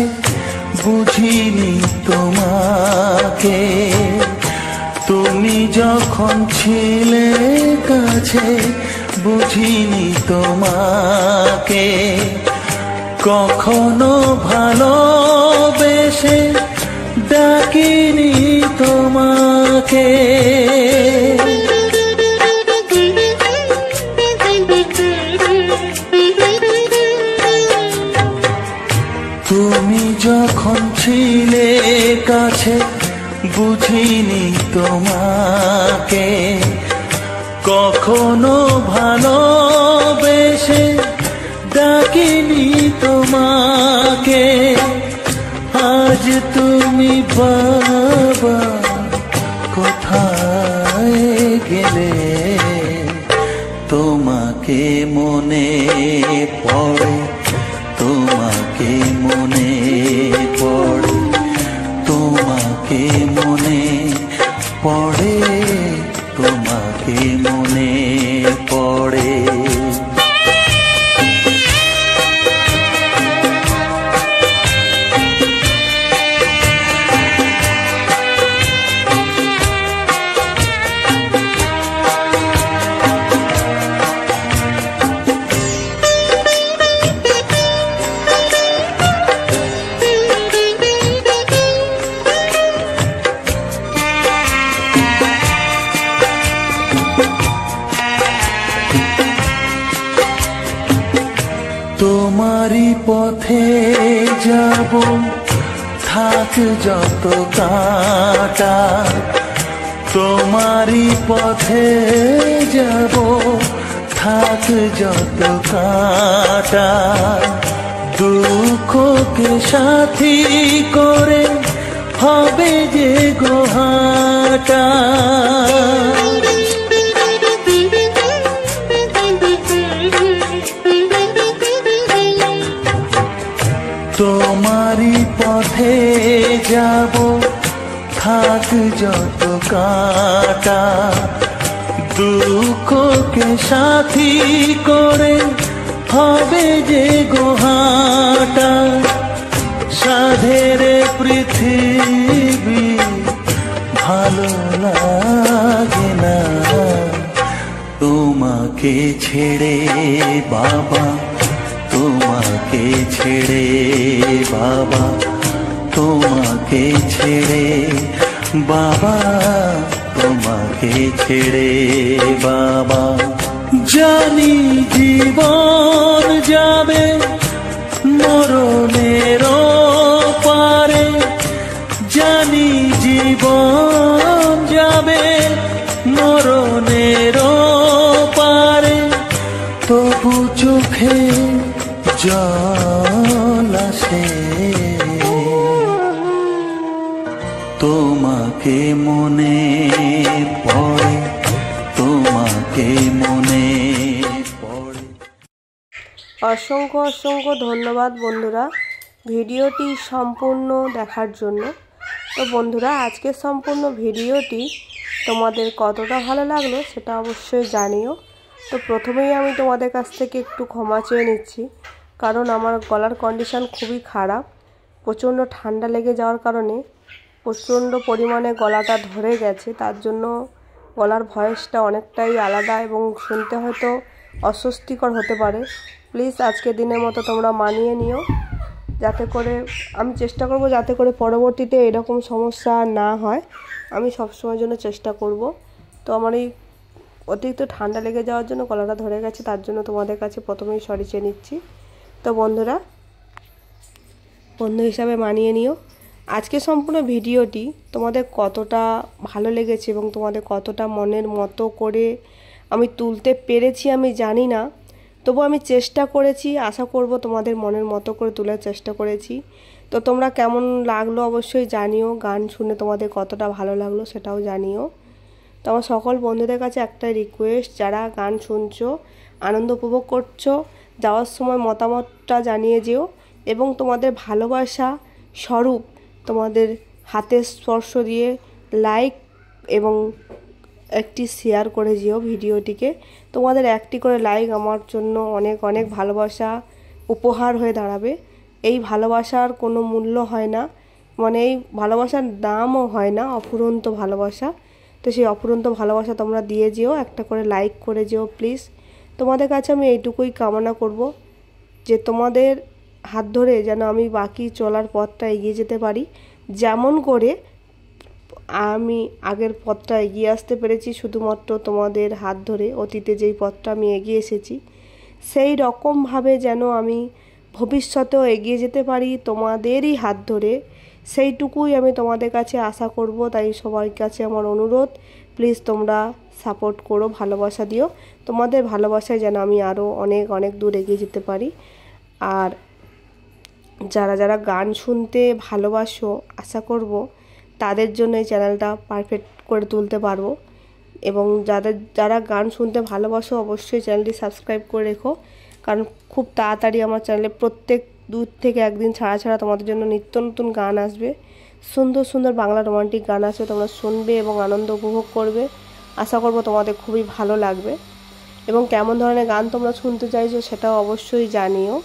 বুঝিনি তোমাকে, তুমি যখন ছিলে কাছে বুঝিনি তোমাকে, কখনো ভালোবেসে ডাকিনি তোমাকে। তুমি যখন ছিলে কাছে বুঝিনি তোমাকে, কখনো ভালোবেসে ডাকিনি তোমাকে। আজ তুমি বাবা কোথায় গেলে, তোমাকে মনে পড়ে, তোমাকে মনে পড়ে, তোমাকে মনে পড়ে, তোমাকে মনে পড়ে। তোমারই পথে যাব, থাক যত কাঁটা, তোমারই পথে যাব, থাক যত কাঁটা। দুঃখকে সাথী করে হবে যে গোহাটা। তোমারই পথে যাব, থাক যত কাঁটা, দুঃখকে সাথী করে হবে যে গোহাটা। সাধের পৃথিবী ভালো লাগে না, তোমাকে ছেড়ে বাবা, তোমাকে ছেড়ে বাবা, তোমাকে ছেড়ে বাবা, তোমাকে ছেড়ে বাবা। জানি জীবন যাবে মরণের পারে, জানি জীবন যাবে মরণের পারে, তবু চোখে জল আসে, তোমাকে মনে পড়ে, তোমাকে মনে পড়ে। অসংখ্য অসংখ্য ধন্যবাদ বন্ধুরা ভিডিওটি সম্পূর্ণ দেখার জন্য। তো বন্ধুরা আজকের সম্পূর্ণ ভিডিওটি তোমাদের কতটা ভালো লাগলো সেটা অবশ্যই জানিও। তো প্রথমেই আমি তোমাদের কাছ থেকে একটু ক্ষমা চেয়ে নিচ্ছি, কারণ আমার গলার কন্ডিশন খুবই খারাপ। প্রচণ্ড ঠান্ডা লেগে যাওয়ার কারণে প্রচণ্ড পরিমাণে গলাটা ধরে গেছে, তার জন্য গলার ভয়েসটা অনেকটাই আলাদা এবং শুনতে হয়তো অস্বস্তিকর হতে পারে। প্লিজ আজকের দিনের মতো তোমরা মানিয়ে নিও, যাতে করে আমি চেষ্টা করব যাতে করে পরবর্তীতে এরকম সমস্যা না হয়। আমি সবসময়ের জন্য চেষ্টা করব। তো আমার এই অতিরিক্ত ঠান্ডা লেগে যাওয়ার জন্য গলাটা ধরে গেছে, তার জন্য তোমাদের কাছে প্রথমেই সরি চেয়ে নিচ্ছি। তো বন্ধুরা বন্ধু হিসাবে মানিয়ে নিও। আজকে সম্পূর্ণ ভিডিওটি তোমাদের কতটা ভালো লেগেছে এবং তোমাদের কতটা মনের মতো করে আমি তুলতে পেরেছি আমি জানি না, তবু আমি চেষ্টা করেছি। আশা করব তোমাদের মনের মতো করে তোলার চেষ্টা করেছি। তো তোমরা কেমন লাগলো অবশ্যই জানিও, গান শুনে তোমাদের কতটা ভালো লাগলো সেটাও জানিও। তো আমার সকল বন্ধুদের কাছে একটাই রিকোয়েস্ট, যারা গান শুনছো আনন্দ উপভোগ করছো, যাওয়ার সময় মতামতটা জানিয়ে যেও এবং তোমাদের ভালোবাসা স্বরূপ তোমাদের হাতের স্পর্শ দিয়ে লাইক এবং একটি শেয়ার করে যেও ভিডিওটিকে। তোমাদের একটি করে লাইক আমার জন্য অনেক অনেক ভালোবাসা উপহার হয়ে দাঁড়াবে। এই ভালোবাসার কোনো মূল্য হয় না, মানে এই ভালোবাসার দামও হয় না, অফুরন্ত ভালোবাসা। তো সেই অফুরন্ত ভালোবাসা তোমরা দিয়ে যেও, একটা করে লাইক করে যেও প্লিজ। তোমাদের কাছে আমি এইটুকুই কামনা করব যে তোমাদের হাত ধরে যেন আমি বাকি চলার পথটা এগিয়ে যেতে পারি, যেমন করে আমি আগের পথটা এগিয়ে আসতে পেরেছি শুধুমাত্র তোমাদের হাত ধরে, অতীতে যেই পথটা আমি এগিয়ে এসেছি সেই রকমভাবে যেন আমি ভবিষ্যতেও এগিয়ে যেতে পারি তোমাদেরই হাত ধরে, সেইটুকুই আমি তোমাদের কাছে আশা করব। তাই সবার কাছে আমার অনুরোধ, প্লিজ তোমরা সাপোর্ট করো, ভালোবাসা দিও। তোমাদের ভালোবাসায় যেন আমি আরও অনেক অনেক দূর এগিয়ে যেতে পারি। আর যারা যারা গান শুনতে ভালোবাসো, আশা করব তাদের জন্য এই চ্যানেলটা পারফেক্ট করে তুলতে পারবো। এবং যারা গান শুনতে ভালোবাসো অবশ্যই চ্যানেলটি সাবস্ক্রাইব করে রেখো, কারণ খুব তাড়াতাড়ি আমার চ্যানেলে প্রত্যেক 2 থেকে 1 দিন ছাড়া ছাড়া তোমাদের জন্য নিত্য নতুন গান আসবে। সুন্দর সুন্দর বাংলা রোমান্টিক গান আসবে, তোমরা শুনবে এবং আনন্দ উপভোগ করবে। আশা করব তোমাদের খুবই ভালো লাগবে এবং কেমন ধরনের গান তোমরা শুনতে চাইছো সেটাও অবশ্যই জানিও।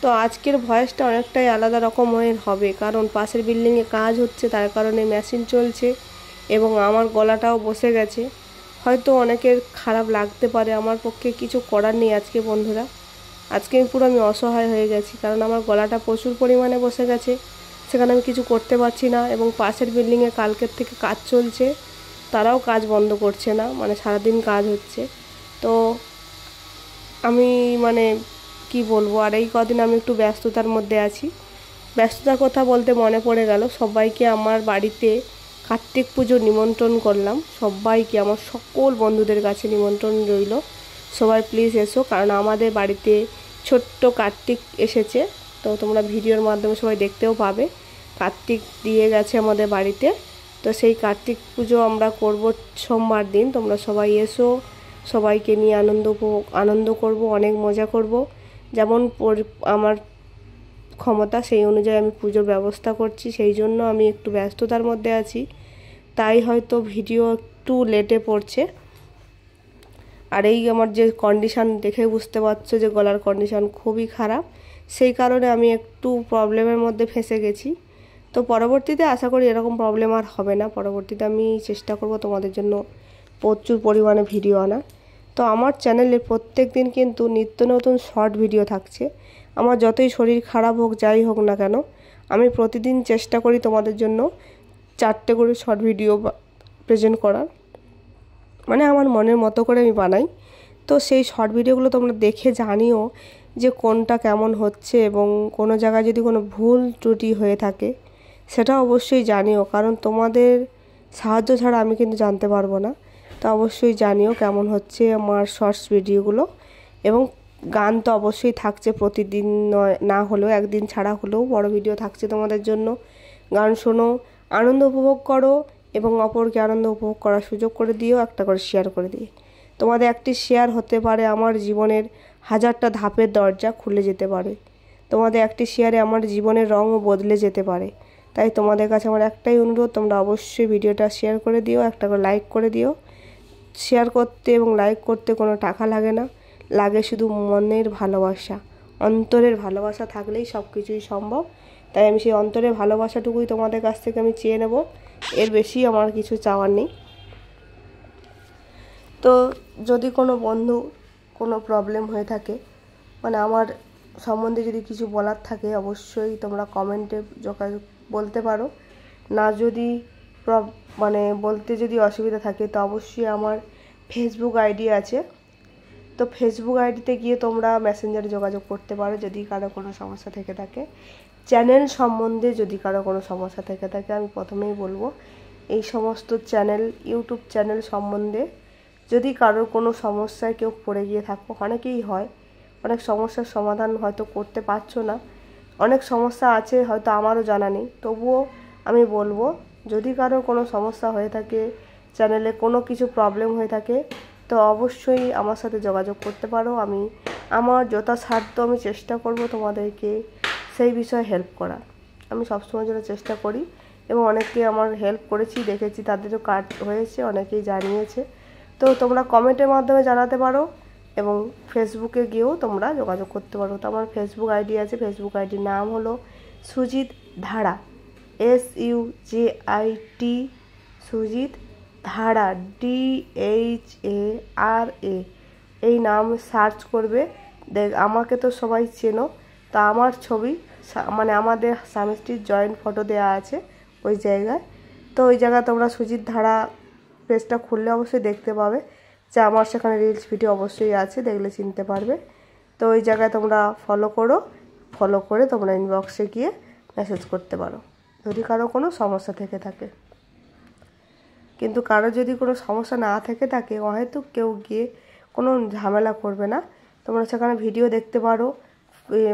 তো আজকের ভয়েসটা অনেকটাই আলাদা রকমের হবে, কারণ পাশের বিল্ডিংয়ে কাজ হচ্ছে, তার কারণে মেশিন চলছে এবং আমার গলাটাও বসে গেছে। হয়তো অনেকের খারাপ লাগতে পারে, আমার পক্ষে কিছু করার নেই আজকে বন্ধুরা। আজকে পুরো আমি অসহায় হয়ে গেছি, কারণ আমার গলাটা প্রচুর পরিমাণে বসে গেছে, সেখানে আমি কিছু করতে পারছি না। এবং পাশের বিল্ডিংয়ে কালকের থেকে কাজ চলছে, তারাও কাজ বন্ধ করছে না, মানে সারাদিন কাজ হচ্ছে। তো আমি মানে কি বলবো, আর এই কদিন আমি একটু ব্যস্ততার মধ্যে আছি। ব্যস্ততার কথা বলতে মনে পড়ে গেল, সবাইকে আমার বাড়িতে কার্তিক পুজোর নিমন্ত্রণ করলাম। সবাইকে, আমার সকল বন্ধুদের কাছে নিমন্ত্রণ রইল, সবাই প্লিজ এসো, কারণ আমাদের বাড়িতে ছোট্ট কার্তিক এসেছে। তো তোমরা ভিডিওর মাধ্যমে সবাই দেখতেও পাবে, কার্তিক দিয়ে গেছে আমাদের বাড়িতে। তো সেই কার্তিক পুজো আমরা করব সোমবার দিন। তোমরা সবাই এসো, সবাইকে নিয়ে আনন্দ করব, অনেক মজা করব। যেমন আমার ক্ষমতা সেই অনুযায়ী আমি পুজোর ব্যবস্থা করছি, সেই জন্য আমি একটু ব্যস্ততার মধ্যে আছি, তাই হয়তো ভিডিও একটু লেটে পড়ছে। আর এই আমার যে কন্ডিশান দেখে বুঝতে পারছো যে গলার কন্ডিশান খুবই খারাপ, সেই কারণে আমি একটু প্রবলেমের মধ্যে ফেঁসে গেছি। তো পরবর্তীতে আশা করি এরকম প্রবলেম আর হবে না। পরবর্তীতে আমি চেষ্টা করব তোমাদের জন্য প্রচুর পরিমাণে ভিডিও আনার। তো আমার চ্যানেলে প্রত্যেক দিন কিন্তু নিত্য নতুন শর্ট ভিডিও থাকছে। আমার যতই শরীর খারাপ হোক, যাই হোক না কেন, আমি প্রতিদিন চেষ্টা করি তোমাদের জন্য 4টে করে শর্ট ভিডিও প্রেজেন্ট করার, মানে আমার মনের মতো করে আমি বানাই। তো সেই শর্ট ভিডিওগুলো তোমরা দেখে জানিও যে কোনটা কেমন হচ্ছে, এবং কোনো জায়গায় যদি কোনো ভুল ত্রুটি হয়ে থাকে সেটা অবশ্যই জানিও, কারণ তোমাদের সাহায্য ছাড়া আমি কিন্তু জানতে পারবো না। তো অবশ্যই জানিও কেমন হচ্ছে আমার শর্টস ভিডিওগুলো। এবং গান তো অবশ্যই থাকছে, প্রতিদিন না হলেও একদিন ছাড়া হলেও বড় ভিডিও থাকছে তোমাদের জন্য। গান শোনো, আনন্দ উপভোগ করো এবং অপরকে আনন্দ উপভোগ করার সুযোগ করে দিও, একটা করে শেয়ার করে দিও। তোমাদের একটি শেয়ার হতে পারে আমার জীবনের 1000টা ধাপের দরজা খুলে যেতে পারে। তোমাদের একটি শেয়ারে আমার জীবনের রঙও বদলে যেতে পারে। তাই তোমাদের কাছে আমার একটাই অনুরোধ, তোমরা অবশ্যই ভিডিওটা শেয়ার করে দিও, একটা করে লাইক করে দিও। শেয়ার করতে এবং লাইক করতে কোনো টাকা লাগে না, লাগে শুধু মনের ভালোবাসা, অন্তরের ভালোবাসা থাকলেই সব কিছুই সম্ভব। তাই আমি সেই অন্তরের ভালোবাসাটুকুই তোমাদের কাছ থেকে আমি চেয়ে নেব, এর বেশি আমার কিছু চাওয়ার নেই। তো যদি কোনো বন্ধু কোনো প্রবলেম হয়ে থাকে, মানে আমার সম্বন্ধে যদি কিছু বলার থাকে, অবশ্যই তোমরা কমেন্টে যোগাযোগ বলতে পারো। না যদি মানে বলতে যদি অসুবিধা থাকে, তো অবশ্যই আমার ফেসবুক আইডি আছে। তো ফেসবুক আইডিতে গিয়ে তোমরা মেসেঞ্জারে যোগাযোগ করতে পারো যদি কারো কোনো সমস্যা থেকে থাকে। চ্যানেল সম্বন্ধে যদি কারো কোনো সমস্যা থেকে থাকে, আমি প্রথমেই বলবো এই সমস্ত চ্যানেল, ইউটিউব চ্যানেল সম্বন্ধে যদি কারোর কোনো সমস্যায় কেউ পড়ে গিয়ে থাকো, অনেকেই হয়, অনেক সমস্যার সমাধান হয়তো করতে পারছো না, অনেক সমস্যা আছে হয়তো আমারও জানা নেই, তবুও আমি বলবো যদি কারোর কোনো সমস্যা হয়ে থাকে, চ্যানেলে কোনো কিছু প্রবলেম হয়ে থাকে, তো অবশ্যই আমার সাথে যোগাযোগ করতে পারো। আমি আমার যথাসাধ্য আমি চেষ্টা করব তোমাদেরকে সেই বিষয়ে হেল্প করার। আমি সবসময় জন্য চেষ্টা করি এবং অনেকে আমার হেল্প করেছি, দেখেছি তাদেরও কাজ হয়েছে, অনেকেই জানিয়েছে। তো তোমরা কমেন্টের মাধ্যমে জানাতে পারো এবং ফেসবুকে গিয়েও তোমরা যোগাযোগ করতে পারো। তো আমার ফেসবুক আইডি আছে, ফেসবুক আইডির নাম হলো সুজিত ধারা, SUJIT, সুজিত ধারা, DHARA। এই নাম সার্চ করবে, দেখ আমাকে তো সবাই চেনো, তো আমার ছবি মানে আমাদের স্বামী স্ত্রীর জয়েন্ট ফটো দেওয়া আছে ওই জায়গায়। তো ওই জায়গায় তোমরা সুজিত ধারা পেজটা খুললে অবশ্যই দেখতে পাবে যে আমার সেখানে রিলস ভিডিও অবশ্যই আছে, দেখলে চিনতে পারবে। তো ওই জায়গায় তোমরা ফলো করো, ফলো করে তোমরা ইনবক্সে গিয়ে মেসেজ করতে পারো যদি কারো কোনো সমস্যা থেকে থাকে। কিন্তু কারো যদি কোনো সমস্যা না থেকে থাকে, হয়তো কেউ গিয়ে কোনো ঝামেলা করবে না, তোমরা সেখানে ভিডিও দেখতে পারো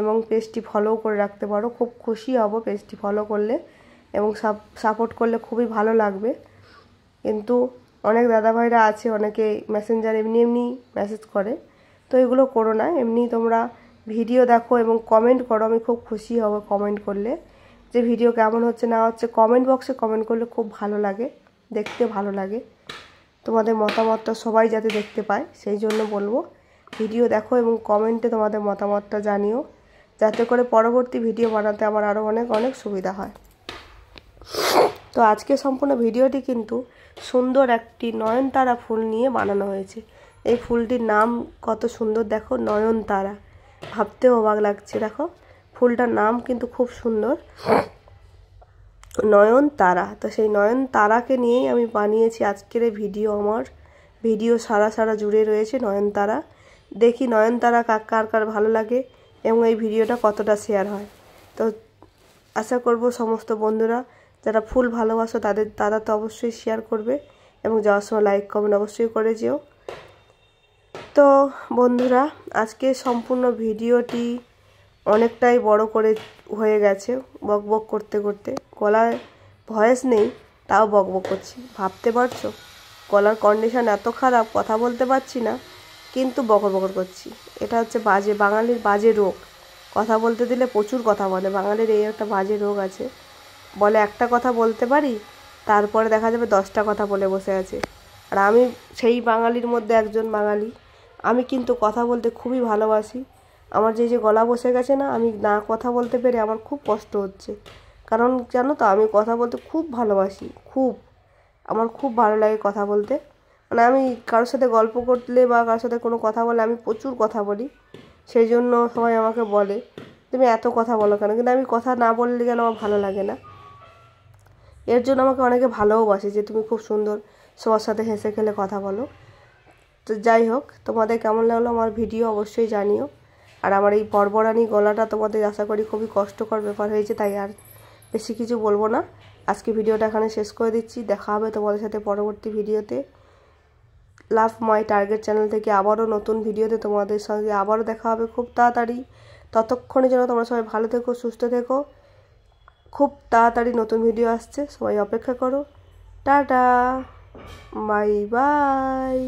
এবং পেজটি ফলো করে রাখতে পারো। খুব খুশি হব পেজটি ফলো করলে এবং সাপোর্ট করলে খুবই ভালো লাগবে। কিন্তু অনেক দাদাভাইরা আছে, অনেকে মেসেঞ্জার এমনি মেসেজ করে, তো এগুলো করো না। এমনি তোমরা ভিডিও দেখো এবং কমেন্ট করো, আমি খুব খুশি হব কমেন্ট করলে যে ভিডিও কেমন হচ্ছে না হচ্ছে। কমেন্ট বক্সে কমেন্ট করলে খুব ভালো লাগে, দেখতে ভালো লাগে। তোমাদের মতামতটা সবাই যাতে দেখতে পায় সেই জন্য বলবো ভিডিও দেখো এবং কমেন্টে তোমাদের মতামতটা জানিও, যাতে করে পরবর্তী ভিডিও বানাতে আমার আরও অনেক সুবিধা হয়। তো আজকে সম্পূর্ণ ভিডিওটি কিন্তু সুন্দর একটি নয়নতারা ফুল নিয়ে বানানো হয়েছে। এই ফুলটির নাম কত সুন্দর দেখো, নয়নতারা, ভাবতেও অবাক লাগছে। দেখো ফুলটার নাম কিন্তু খুব সুন্দর, নয়নতারা। তো সেই নয়নতারাকে নিয়েই আমি বানিয়েছি আজকের এই ভিডিও। আমার ভিডিও সারা জুড়ে রয়েছে নয়নতারা। দেখি নয়নতারা কার ভালো লাগে এবং এই ভিডিওটা কতটা শেয়ার হয়। তো আশা করব সমস্ত বন্ধুরা যারা ফুল ভালোবাসো তারা তো অবশ্যই শেয়ার করবে এবং যাওয়ার সময় লাইক কমেন্ট অবশ্যই করে যেও। তো বন্ধুরা আজকে সম্পূর্ণ ভিডিওটি অনেকটাই বড় করে হয়ে গেছে, বকবক করতে করতে। গলায় ভয়েস নেই তাও বকবক করছি, ভাবতে পারছো? গলার কন্ডিশন এত খারাপ, কথা বলতে পারছি না কিন্তু বকর করছি। এটা হচ্ছে বাঙালির বাজে রোগ। কথা বলতে দিলে প্রচুর কথা বলে, বাঙালির এই একটা বাজে রোগ আছে। বলে একটা কথা বলতে পারি, তারপরে দেখা যাবে 10টা কথা বলে বসে আছে। আর আমি সেই বাঙালির মধ্যে একজন বাঙালি। আমি কিন্তু কথা বলতে খুবই ভালোবাসি। আমার যে গলা বসে গেছে না, আমি না কথা বলতে পেরে আমার খুব কষ্ট হচ্ছে। কারণ জানো তো আমি কথা বলতে খুব ভালোবাসি, আমার খুব ভালো লাগে কথা বলতে। মানে আমি কারোর সাথে গল্প করলে বা কারোর সাথে কোনো কথা বলে আমি প্রচুর কথা বলি। সেই জন্য সবাই আমাকে বলে তুমি এত কথা বলো কেন, কিন্তু আমি কথা না বললে যেন আমার ভালো লাগে না। এর জন্য আমাকে অনেকে ভালোবাসে যে তুমি খুব সুন্দর সবার সাথে হেসে খেলে কথা বলো। তো যাই হোক, তোমাদের কেমন লাগলো আমার ভিডিও অবশ্যই জানিও। আর আমার এই বড়বড়ানি গলাটা তোমাদের আশা করি খুবই কষ্টকর ব্যাপার হয়েছে, তাই আর বেশি কিছু বলবো না। আজকে ভিডিওটা এখানে শেষ করে দিচ্ছি। দেখা হবে তোমাদের সাথে পরবর্তী ভিডিওতে। লাভ মাই টার্গেট চ্যানেল থেকে আবারও নতুন ভিডিওতে তোমাদের সঙ্গে আবারও দেখা হবে খুব তাড়াতাড়ি। ততক্ষণে যেন তোমরা সবাই ভালো থেকো, সুস্থ থেকো। খুব তাড়াতাড়ি নতুন ভিডিও আসছে, সবাই অপেক্ষা করো। Tata, bye bye.